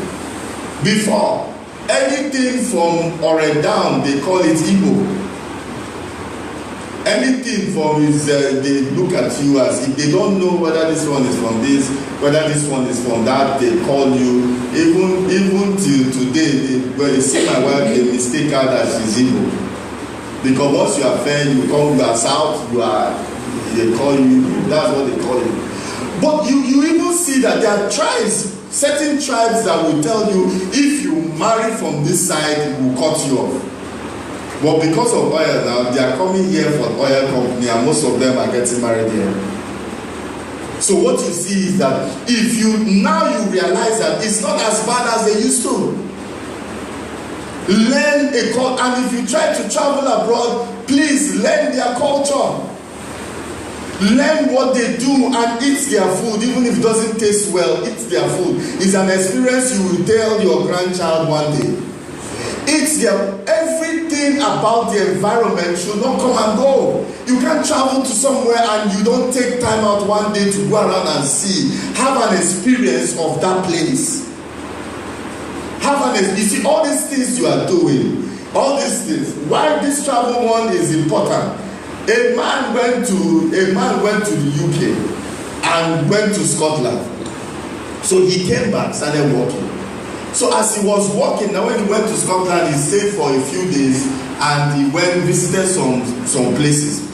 Before, anything from Ore down, they call it Igbo. Anything from is they look at you as, if they don't know whether this one is from this, whether this one is from that, they call you. Even till today, when they see my wife, they mistake her that she's Igbo. Because once you are fair, you come, you are south, they call you, that's what they call you. But you even see that there are tribes, certain tribes that will tell you, if you marry from this side, we will cut you off. But because of oil now, they are coming here for oil company and most of them are getting married here. So what you see is that if you realize that it's not as bad as they used to. Learn a culture, and if you try to travel abroad, please learn their culture. Learn what they do and eat their food, even if it doesn't taste well, eat their food. It's an experience you will tell your grandchild one day. Everything about the environment should not come and go. You can't travel to somewhere and you don't take time out one day to go around and see, have an experience of that place. You see, all these things you are doing, all these things, why this travel one is important. A man went to the UK and went to Scotland. So he came back, started working. So as he was working, now when he went to Scotland, he stayed for a few days and he visited some places.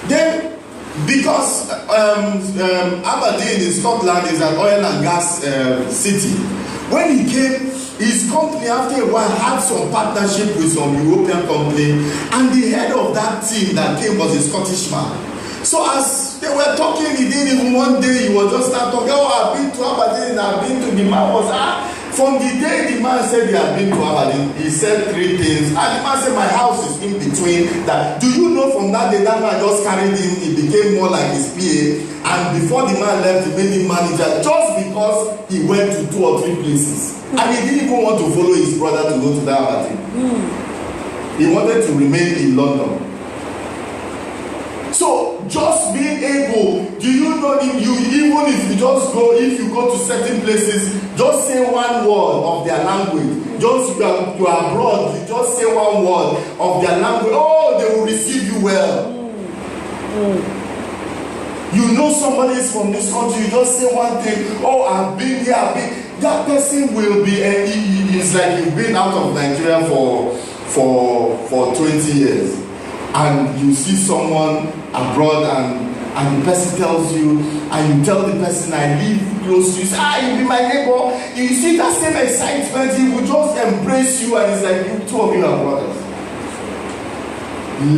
Then, because Aberdeen in Scotland is an oil and gas city, when he came, his company after a while had some partnership with some European company, and the head of that team that came was a Scottish man. So as they were talking, he didn't even one day, he was just start talking, oh, I've been to Aberdeen, I've been to, the man was, from the day the man said he had been to Aberdeen, he said 3 things, and the man said, my house is in between that. Do you know from that day, that man just carried him, he became more like his PA, and before the man left, he made him manager, just because he went to 2 or 3 places. And he didn't even want to follow his brother to go to that Aberdeen. He wanted to remain in London. So just being able, do you know, even if you go to certain places, just say one word of their language. Just you are abroad, you just say one word of their language. Oh, they will receive you well. You know somebody is from this country, you just say one thing. Oh, I've been here, that person will be, it's like you've been out of Nigeria for 20 years. And you see someone abroad and the person tells you, and you tell the person, I live close to you, say, you'll be my neighbor. You see that same excitement, he will just embrace you, and it's like you 2 of you are brothers.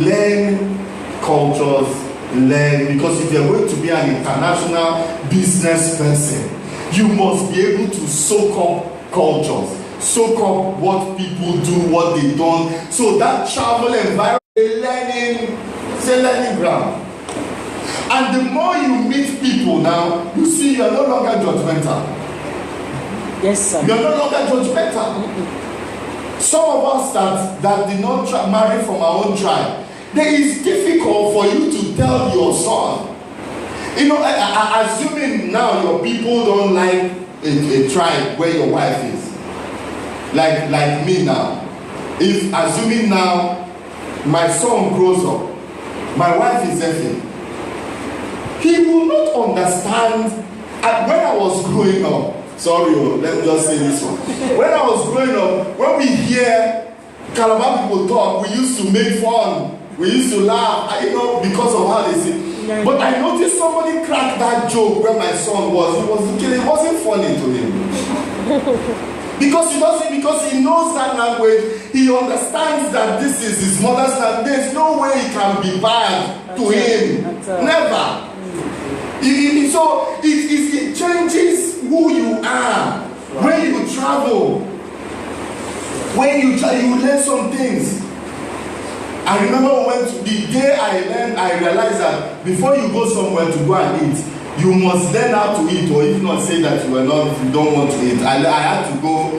Learn cultures, because if you're going to be an international business person, you must be able to soak up cultures, soak up what people do, what they don't. So that travel environment, it's a learning ground. And the more you meet people now, you see you are no longer judgmental. Yes, sir. You are no longer judgmental. Some of us that did not marry from our own tribe, it is difficult for you to tell your son. You know, assuming now your people don't like a tribe where your wife is. like me now. If assuming now my son grows up, my wife is Effie, he will not understand. When I was growing up, sorry, let me just say this one. When I was growing up, when we hear Calabar people talk, we used to make fun, we used to laugh, because of how they say. But I noticed somebody cracked that joke where my son was. It wasn't funny to him. Because he knows that language, he understands that this is his mother's language. There's no way it can be bad to him. Never. So it changes who you are when you travel. When you learn some things. I remember the day I realized that before you go somewhere to go and eat, you must learn how to eat, or if not say that you don't want to eat. I had to go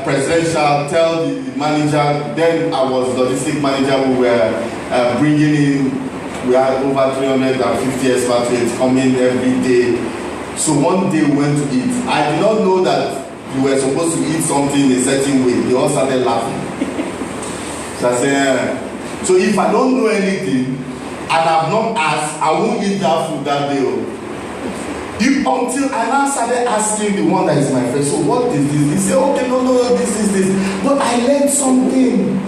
presidential, tell the manager. Then I was logistic manager. We were bringing in. We had over 350 expatriates coming every day. So one day we went to eat. I did not know that we were supposed to eat something in a certain way. They all started laughing. So I said, so if I don't know anything and I've not asked, I won't eat that food that day. Until I now started asking the one that is my friend, so what is this? He said, okay, no, this is this. But I learned something.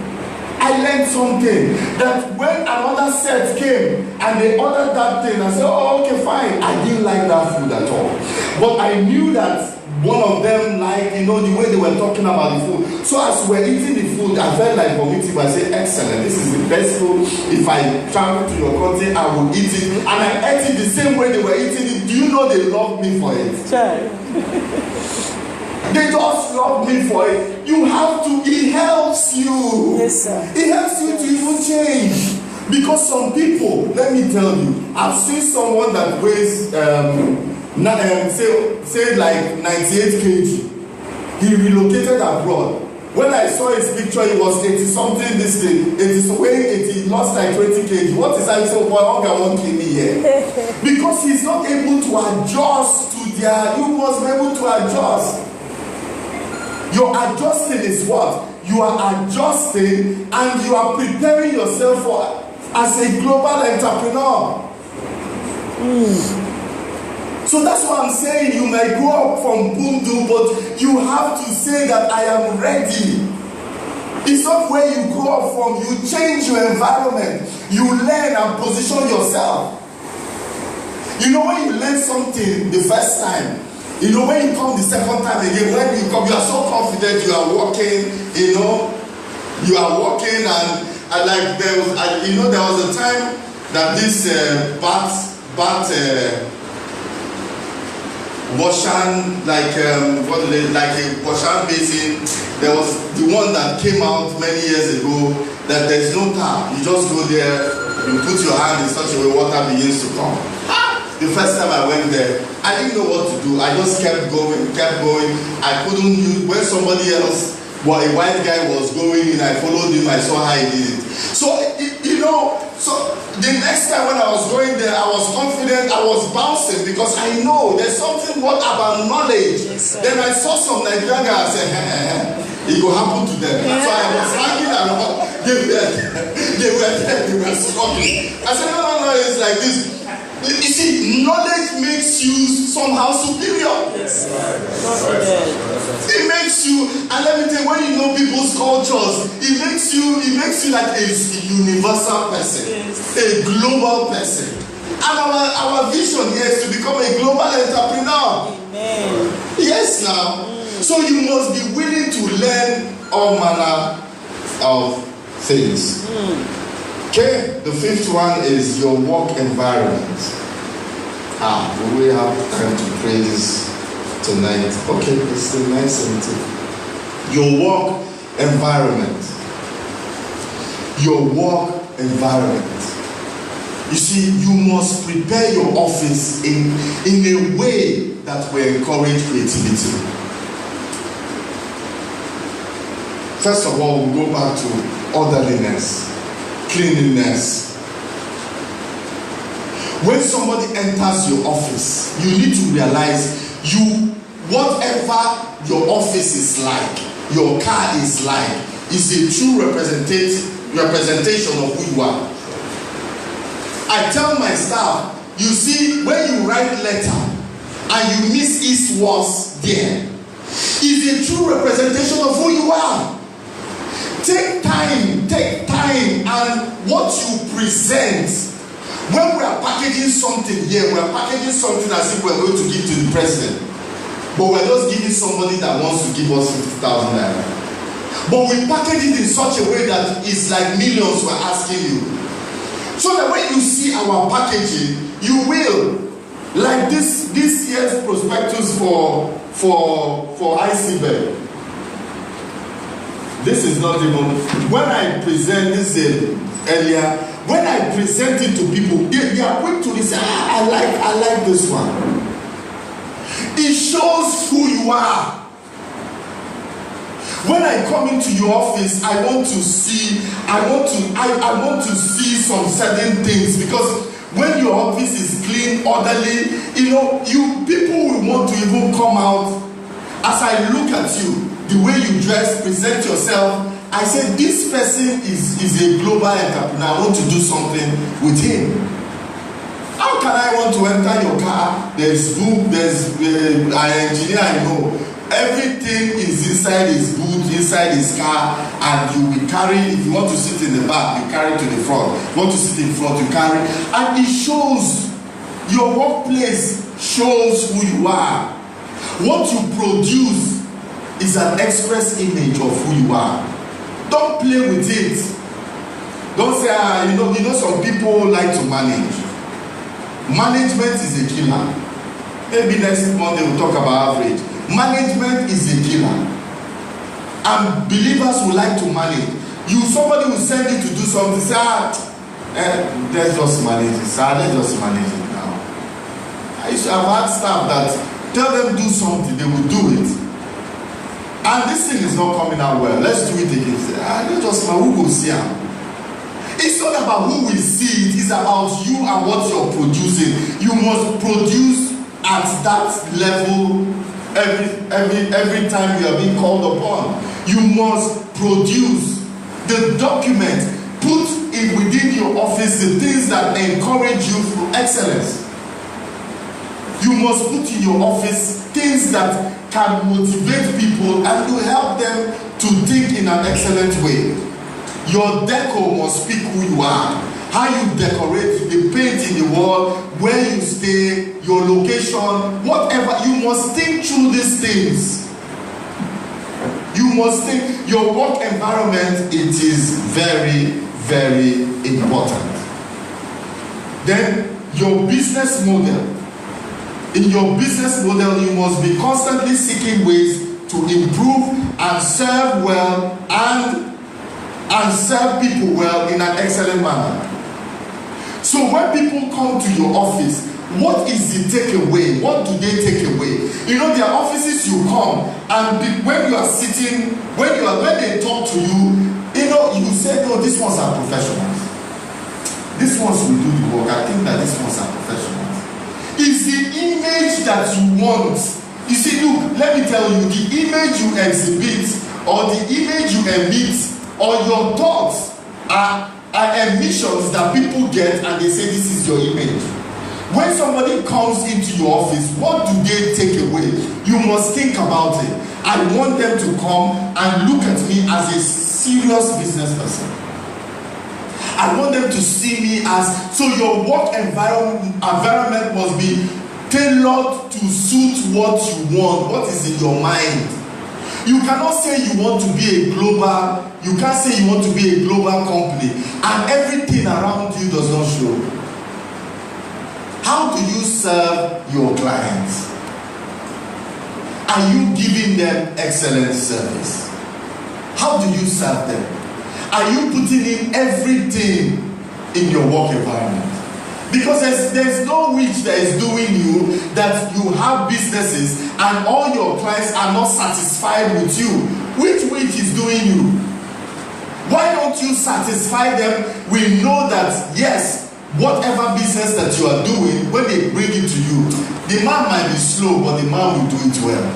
That when another set came and they ordered that thing, I said, oh, okay, fine. I didn't like that food at all. But I knew that one of them liked, the way they were talking about the food. So as we're eating the food, I felt like vomiting. I said, excellent, this is the best food. If I travel to your country, I will eat it. And I ate it the same way they were eating it. Do you know they love me for it? Sure. They just love me for it. You have to, it helps you. Yes, sir. It helps you to even change. Because some people, let me tell you, I've seen someone that weighs, say like 98 kg. He relocated abroad. When I saw his picture, he was 80 something this thing. He lost like 20 kg. What is that? So boy, hunger won't kill me here. Because he's not able to adjust to you must be able to adjust. Your adjusting is what? You are adjusting and you are preparing yourself for as a global entrepreneur. So that's what I'm saying. You may grow up from Bundu, but you have to say that I am ready. It's not where you grow up from. You change your environment. You learn and position yourself. When you learn something the first time, when you come the second time again, when you come, you are so confident, you are walking, you are walking, and like there was a time that this Washan, like a Washan basin, there was the one that came out many years ago that there's no tap. You just go there, you put your hand in such a way, water begins to come. The first time I went there, I didn't know what to do. I just kept going. I couldn't use, when somebody else, a white guy was going in, I followed him, I saw how he did it. So, so the next time when I was going there, I was confident, I was bouncing because I know there's something about knowledge. Yes, then I saw some Nigerian guys, I said, it will happen to them. So I was hanging around, they were struggling. I said, no, it's like this. You see, knowledge makes you somehow superior. Yes. It makes you, and let me tell you, when you know people's cultures, it makes you like a universal person, a global person. And our vision here is to become a global entrepreneur. Amen. Yes, now. So you must be willing to learn all manner of things. Okay, the fifth one is your work environment. We have time to pray this tonight. Okay, it's the nice thing. Your work environment. Your work environment. You see, you must prepare your office in a way that will encourage creativity. First of all, we'll go back to orderliness. Cleanliness. When somebody enters your office, you need to realize whatever your office is like, your car is like. It's a true representation of who you are. I tell my staff, you see, when you write letter and you miss its words there, it's a true representation of who you are. Take time, and what you present. When we are packaging something here, we are packaging something as if we are going to give to the president. But we are just giving somebody that wants to give us 50,000 naira. But we package it in such a way that it's like millions we're asking you. So that when you see our packaging, you will. Like this year's prospectus for ICBEL. This is not even, when I present this earlier, when I present it to people, they are quick to say, I like this one. It shows who you are. When I come into your office, I want to see some certain things, because when your office is clean, orderly, you people will want to even come out. As I look at you, the way you dress, present yourself, I say this person is a global entrepreneur. I want to do something with him. How can I want to enter your car? There's boot, there's an engineer I know. Everything is inside his boot, inside his car, and you will carry. If you want to sit in the back, you carry to the front. If you want to sit in front, you carry. And it shows, your workplace shows who you are. What you produce is an express image of who you are. Don't play with it. Don't say, you know some people like to manage. Management is a killer. Maybe next Monday we'll talk about average. Management is a killer. And believers will like to manage. Somebody will send you to do something, say, let's just manage it, sir. Let's just manage it now. I used to have had staff that tell them do something, they will do it. And this thing is not coming out well. Let's do it again. Say, let's just who will see it. It's not about who will see it, it's about you and what you're producing. You must produce at that level every time you are being called upon. You must produce the document, put it within your office the things that encourage you through excellence. You must put in your office things that can motivate people and to help them to think in an excellent way. Your deco must speak who you are. How you decorate, the paint in the wall, where you stay, your location, whatever. You must think through these things. You must think your work environment, it is very, very important. Then your business model. In your business model, you must be constantly seeking ways to improve and serve well and serve people well in an excellent manner. So when people come to your office, what is the takeaway? What do they take away? There are offices you come, and when you are sitting, when they talk to you, you say, no, these ones are professionals. These ones will do the work. I think that these ones are professionals. It's the image that you want. You see, look, let me tell you, the image you exhibit or the image you emit or your thoughts are emissions that people get, and they say this is your image. When somebody comes into your office, what do they take away? You must think about it. I want them to come and look at me as a serious business person. I want them to see me as, so your work environment must be tailored to suit what you want, what is in your mind. You cannot say you want to be a global, you can't say you want to be a global company and everything around you does not show. How do you serve your clients? Are you giving them excellent service? How do you serve them? Are you putting in everything in your work environment? Because there's no witch that is doing you that you have businesses and all your clients are not satisfied with you. Which witch is doing you? Why don't you satisfy them? We know that yes, whatever business that you are doing, when they bring it to you, the man might be slow, but the man will do it well.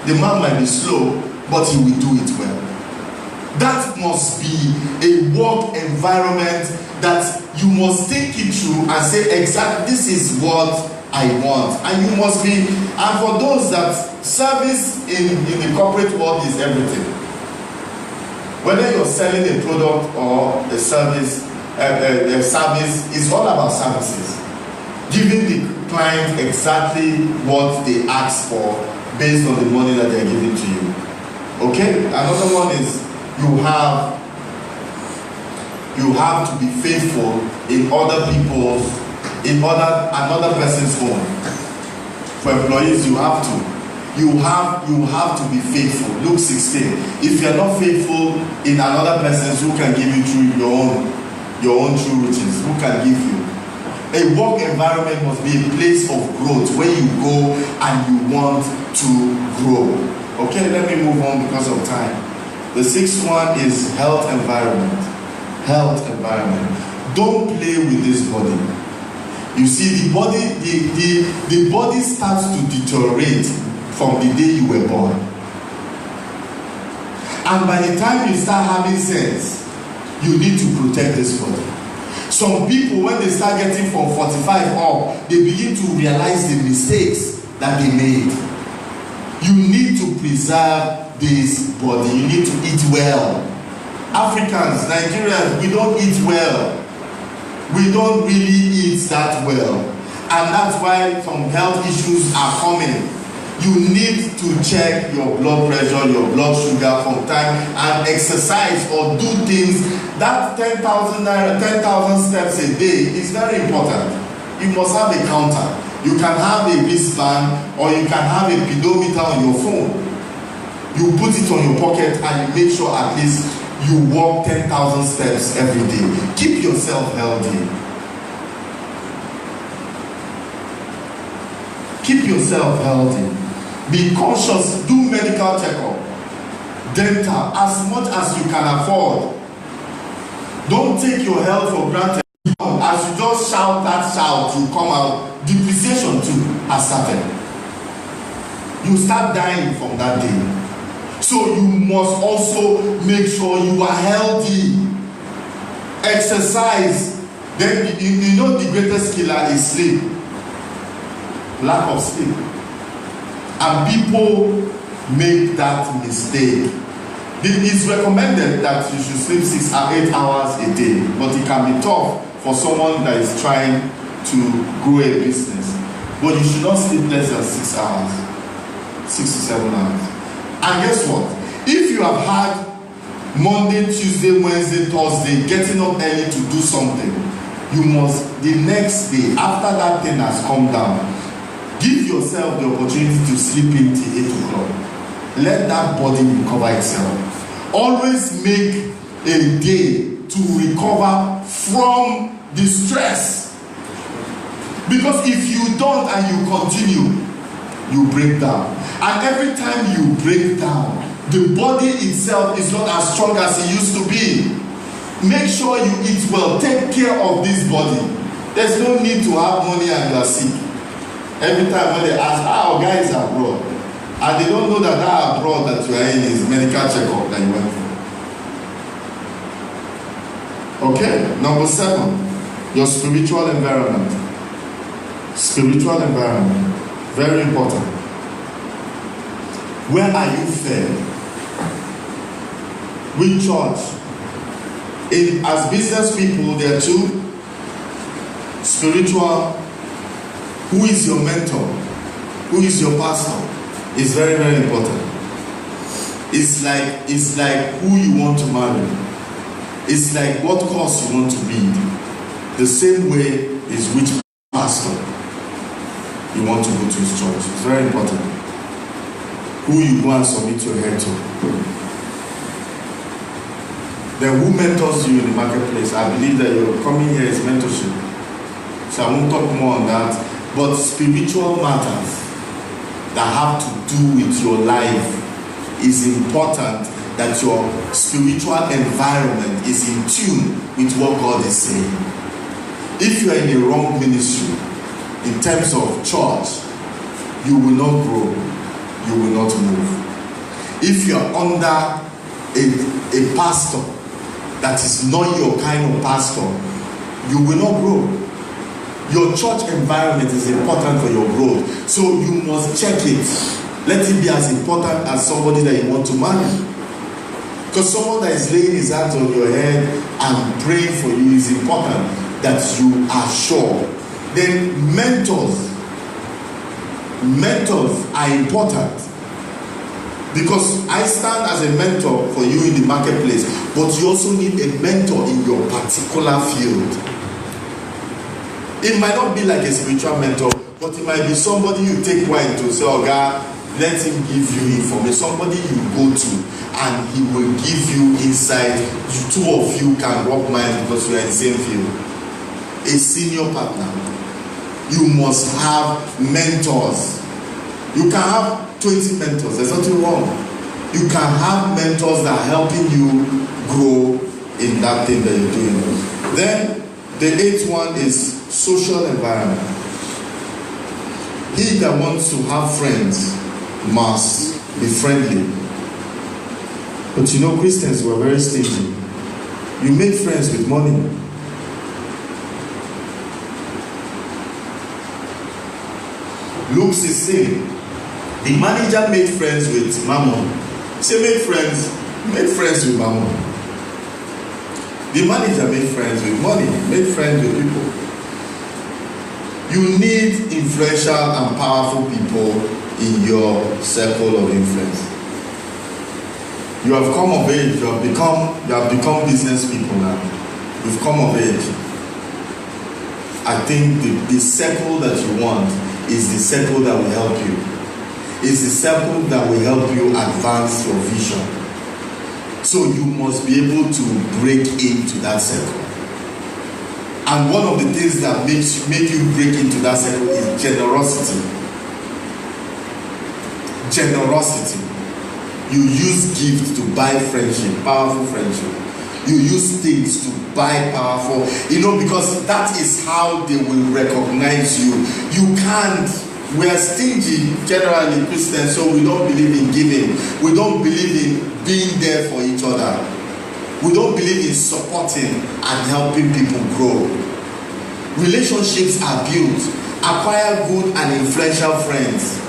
The man might be slow, but he will do it well. That must be a work environment that you must take it through and say, exactly, this is what I want. And you must be, and for those that service in the corporate world is everything. Whether you're selling a product or a service is all about services. Giving the client exactly what they ask for based on the money that they're giving to you. Okay? Another one is you have to be faithful in another person's home. For employees, you have to be faithful. Luke 16. If you are not faithful in another person's, who can give you through your own true riches? Who can give you? A work environment must be a place of growth where you go and you want to grow. Okay, let me move on because of time. The sixth one is health environment. Health environment. Don't play with this body. You see, the body starts to deteriorate from the day you were born. And by the time you start having sex, you need to protect this body. Some people, when they start getting from 45 up, they begin to realize the mistakes that they made. You need to preserve this body. You need to eat well. Africans, Nigerians, we don't eat well. We don't really eat that well. And that's why some health issues are coming. You need to check your blood pressure, your blood sugar from time, and exercise or do things. That 10,000 steps a day is very important. You must have a counter. You can have a wristband or you can have a pedometer on your phone. You put it on your pocket and you make sure at least you walk 10,000 steps every day. Keep yourself healthy. Keep yourself healthy. Be conscious. Do medical checkup. Dental, as much as you can afford. Don't take your health for granted. As you just shout that shout, you come out. Depreciation too has started. You start dying from that day. So you must also make sure you are healthy. Exercise. Then you know the greatest killer is sleep. Lack of sleep. And people make that mistake. It's recommended that you should sleep 6 or 8 hours a day, but it can be tough for someone that is trying to grow a business. But you should not sleep less than 6 hours, 6 to 7 hours. And guess what? If you have had Monday, Tuesday, Wednesday, Thursday, getting up early to do something, you must, the next day, after that thing has come down, give yourself the opportunity to sleep in till 8 o'clock. Let that body recover itself. Always make a day to recover from the stress. Because if you don't and you continue, you break down. And every time you break down, the body itself is not as strong as it used to be. Make sure you eat well. Take care of this body. There's no need to have money and you are sick. Every time when they ask, our guys are abroad, and they don't know that abroad that you are in is medical checkup that you went for. Okay, number 7, your spiritual environment. Spiritual environment, very important. Where are you fed? Which church? As business people, there are 2. Spiritual. Who is your mentor? Who is your pastor? It's very, very important. It's like who you want to marry. It's like what course you want to be. The same way is which pastor you want to go to his church. It's very important. Who you go and submit your head to. Then who mentors you in the marketplace? I believe that your coming here is mentorship. So I won't talk more on that. But spiritual matters that have to do with your life is important, that your spiritual environment is in tune with what God is saying. If you are in the wrong ministry, in terms of church, you will not grow, you will not move. if you are under a pastor that is not your kind of pastor, you will not grow. Your church environment is important for your growth, so you must check it. Let it be as important as somebody that you want to marry. Because someone that is laying his hands on your head and praying for you is important, that you are sure. Then mentors are important, because I stand as a mentor for you in the marketplace, but you also need a mentor in your particular field. It might not be like a spiritual mentor, but it might be somebody you take wine to, say, oh God, let him give you information. Somebody you go to and he will give you insight. You two of you can rub minds because you are in the same field. A senior partner. You must have mentors. You can have 20 mentors. There's nothing wrong. You can have mentors that are helping you grow in that thing that you're doing. Then the 8th one is social environment. He that wants to have friends must be friendly. But you know, Christians were very stingy. You make friends with money. Luke 16, the manager made friends with Mammon. Say, make friends with Mammon. The manager made friends with money, made friends with people. You need influential and powerful people in your circle of influence. You have come of age, you have become business people now. You've come of age. I think the circle that you want is the circle that will help you. It's the circle that will help you advance your vision. So you must be able to break into that circle. And one of the things that make you break into that circle is generosity. Generosity. You use gifts to buy friendship, powerful friendship. You use things to buy powerful, because that is how they will recognize you. You can't. We are stingy generally, Christians, so we don't believe in giving. We don't believe in being there for each other. We don't believe in supporting and helping people grow. Relationships are built. Acquire good and influential friends.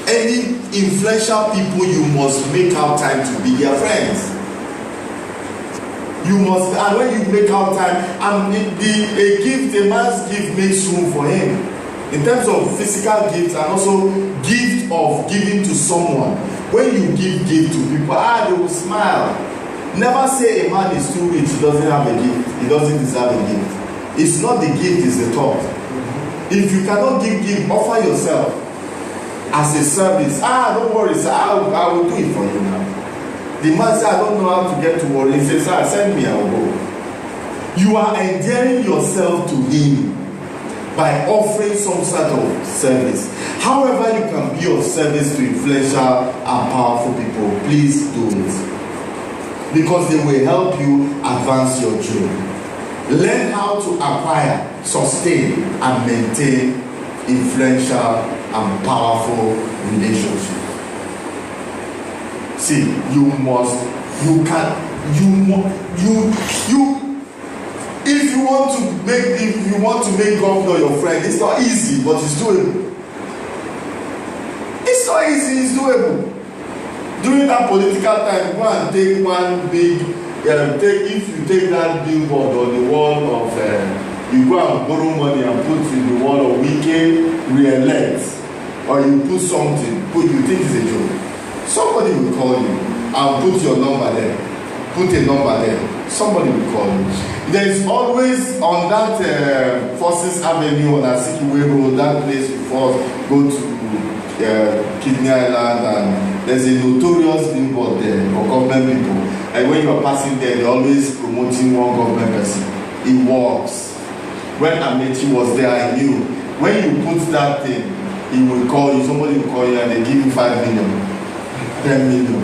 Any influential people, you must make out time to be their friends. You must, and when you make out time, a man's gift makes room for him. In terms of physical gifts and also gift of giving to someone. When you give gift to people, they will smile. Never say a man is too rich, he doesn't have a gift, he doesn't deserve a gift. It's not the gift, it's the thought. If you cannot give, offer yourself as a service. Don't worry, sir, I will do it for you now. The man said, I don't know how to get to work. He says, sir, send me, I will go. You are endearing yourself to him by offering some sort of service. However you can be of service to influential and powerful people, please do it. Because they will help you advance your dream. Learn how to acquire, sustain, and maintain influential and powerful relationships. See, if you want to make governor your friend, it's not easy, but it's doable. It's not easy, it's doable. During that political time, go and take one big, if you take that billboard on the wall of, you go and borrow money and put in the wall of Wike re-elect, or you put something, you think it's a joke. Somebody will call you and put your number there. Put a number there. Somebody will call you. There is always on that Forces Avenue on Asikiwe Road, that place before go to Kidney Island, and there's a notorious billboard there for government people. And when you are passing there, they're always promoting one government person. It works. When Amechi was there, I knew. When you put that thing, he will call you, somebody will call you, and they give you 5 million, 10 million.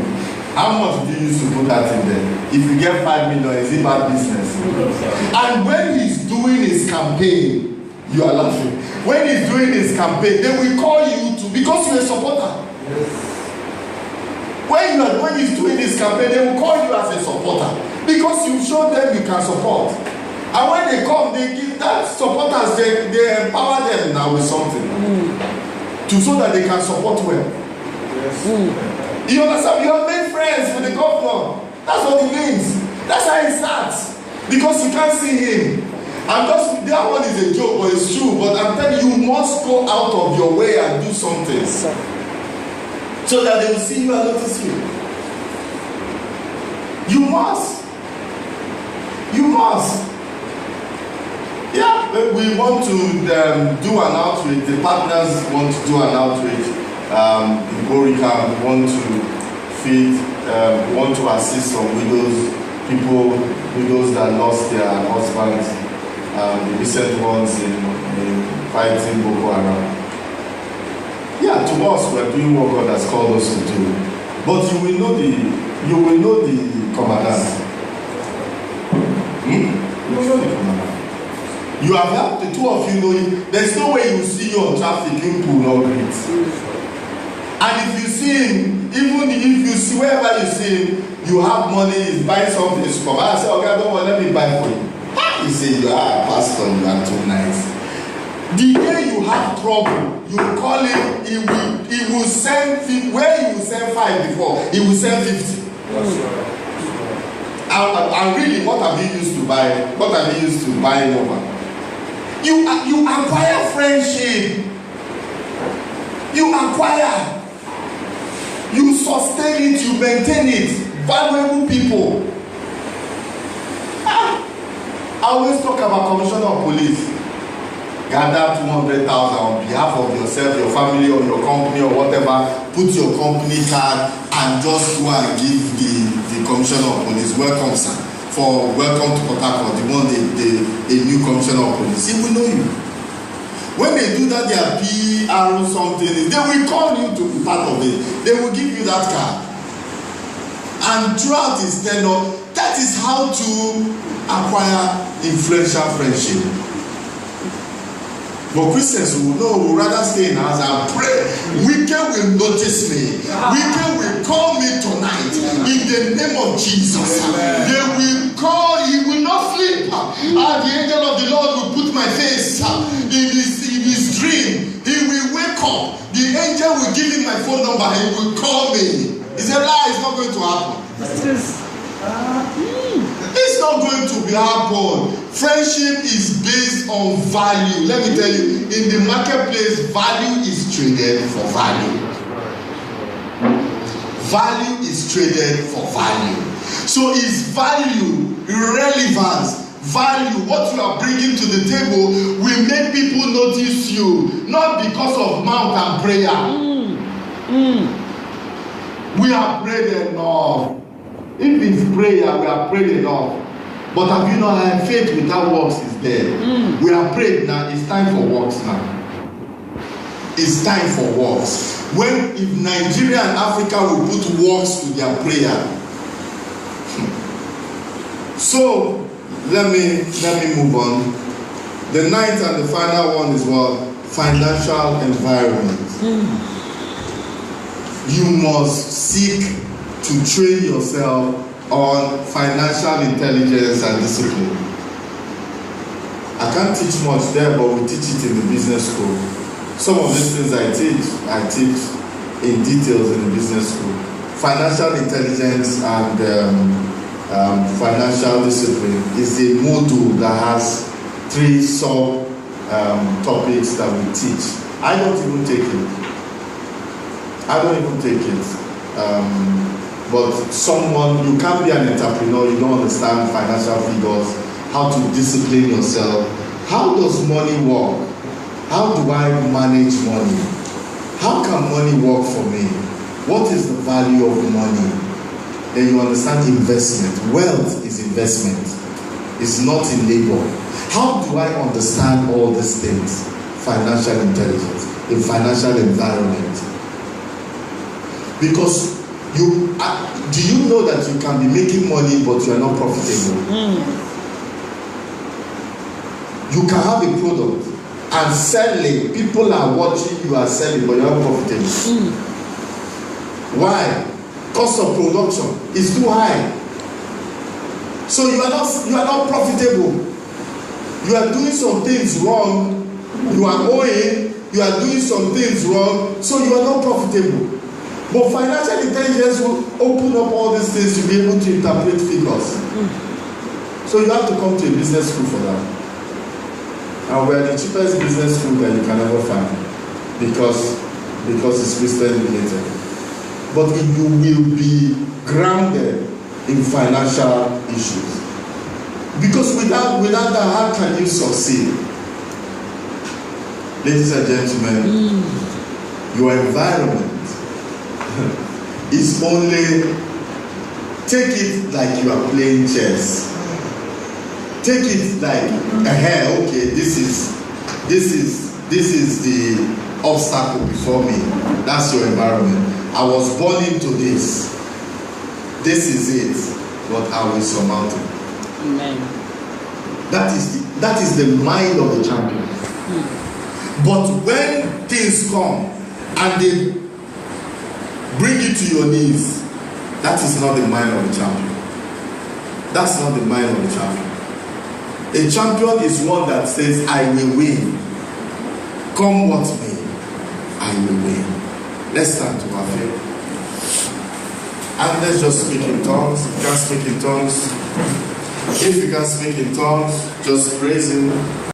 How much do you use to put that in there? If you get 5 million, is it bad business? And when he's doing his campaign, you are laughing. When he's doing his campaign, they will call you to, because you're a supporter. Yes. When he's doing this campaign, they will call you as a supporter because you show them you can support. And when they come, they give that supporters, they empower them now with something so that they can support well. Yes. You understand? You have made friends with the governor. That's what it means. That's how it starts. Because you can't see him. And just that one is a joke, but it's true. But I'm telling you, you must go out of your way and do something so that they will see you and notice you. You must. You must. Yeah, we want to do an outreach. The partners want to do an outreach. In Gorica, we want to feed, want to assist some widows that lost their husbands. The recent ones in fighting Boko Haram. Yeah, to us, we're doing what God has called us to do. But you will know the commandant. You will know the commandant. You have helped the two of you know it. There's no way you see you on traffic in pool or greet. And if you see him, even if you see wherever you see him, you have money, he's buying something, he's come. I say, okay, don't worry, let me buy for you. He say, you are a pastor, you are too nice. The day you have trouble, you call him, he will send 50, where he will send 5 before, he will send 50. And really, what have you used to buy? What have you used to buy over? You acquire friendship. You acquire. You sustain it, you maintain it. Valuable people. I always talk about Commissioner of Police. Gather 200,000 on behalf of yourself, your family, or your company, or whatever. Put your company card and just go and give the Commissioner of Police. Welcome, sir. For welcome to Port Harcourt, a new Commissioner of Police. He will know you. When they do that, their PR something, they will call you to be part of it. They will give you that card. And throughout his tenure, that is how to acquire influential friendship. But Christians will rather stay in the house and pray. Wicked will notice me. Wicked will call me tonight in the name of Jesus. They will call, he will not sleep. The angel of the Lord will put my face in his dream. He will wake up. The angel will give him my phone number. He will call me. He said, it's not going to happen. It's not going to be happen. Friendship is based on value. Let me tell you, in the marketplace, value is traded for value. Value is traded for value. So is value, relevance, value, what you are bringing to the table will make people notice you, not because of mouth and prayer. We are prayed enough. If it's prayer, we are prayed enough. But have you not had faith without works is dead? We are prayed now. It's time for works now. It's time for works. If Nigeria and Africa will put works to their prayer. So let me move on. The ninth and the final one is what? Financial environment. You must seek to train yourself on financial intelligence and discipline. I can't teach much there, but we teach it in the business school. Some of these things I teach in details in the business school. Financial intelligence and financial discipline is a module that has 3 sub topics that we teach. I don't even take it. But you can't be an entrepreneur, you don't understand financial figures, how to discipline yourself. How does money work? How do I manage money? How can money work for me? What is the value of money? Then you understand investment. Wealth is investment. It's not in labor. How do I understand all these things? Financial intelligence, in financial environment. Because do you know that you can be making money but you are not profitable? You can have a product and selling, people are watching you are selling but you are not profitable. Why? cost of production is too high. So you are not profitable. You are doing some things wrong. You are owing. You are doing some things wrong. So you are not profitable. But financial intelligence will open up all these things to be able to interpret figures. So you have to come to a business school for that. And we are the cheapest business school that you can ever find because it's Christian related. But you will be grounded in financial issues. Because without that, how can you succeed? Ladies and gentlemen, your environment is only, take it like you are playing chess. Take it like, okay, this is the obstacle before me. That's your environment. I was born into this. This is it, but I will surmount it. Amen. That is the mind of the champion. But when things come and they bring you to your knees, that is not the mind of the champion. That's not the mind of the champion. A champion is one that says, I will win. Come what may, I will win. Let's stand to our feet. And let's just speak in tongues. If you can't speak in tongues, just praise Him.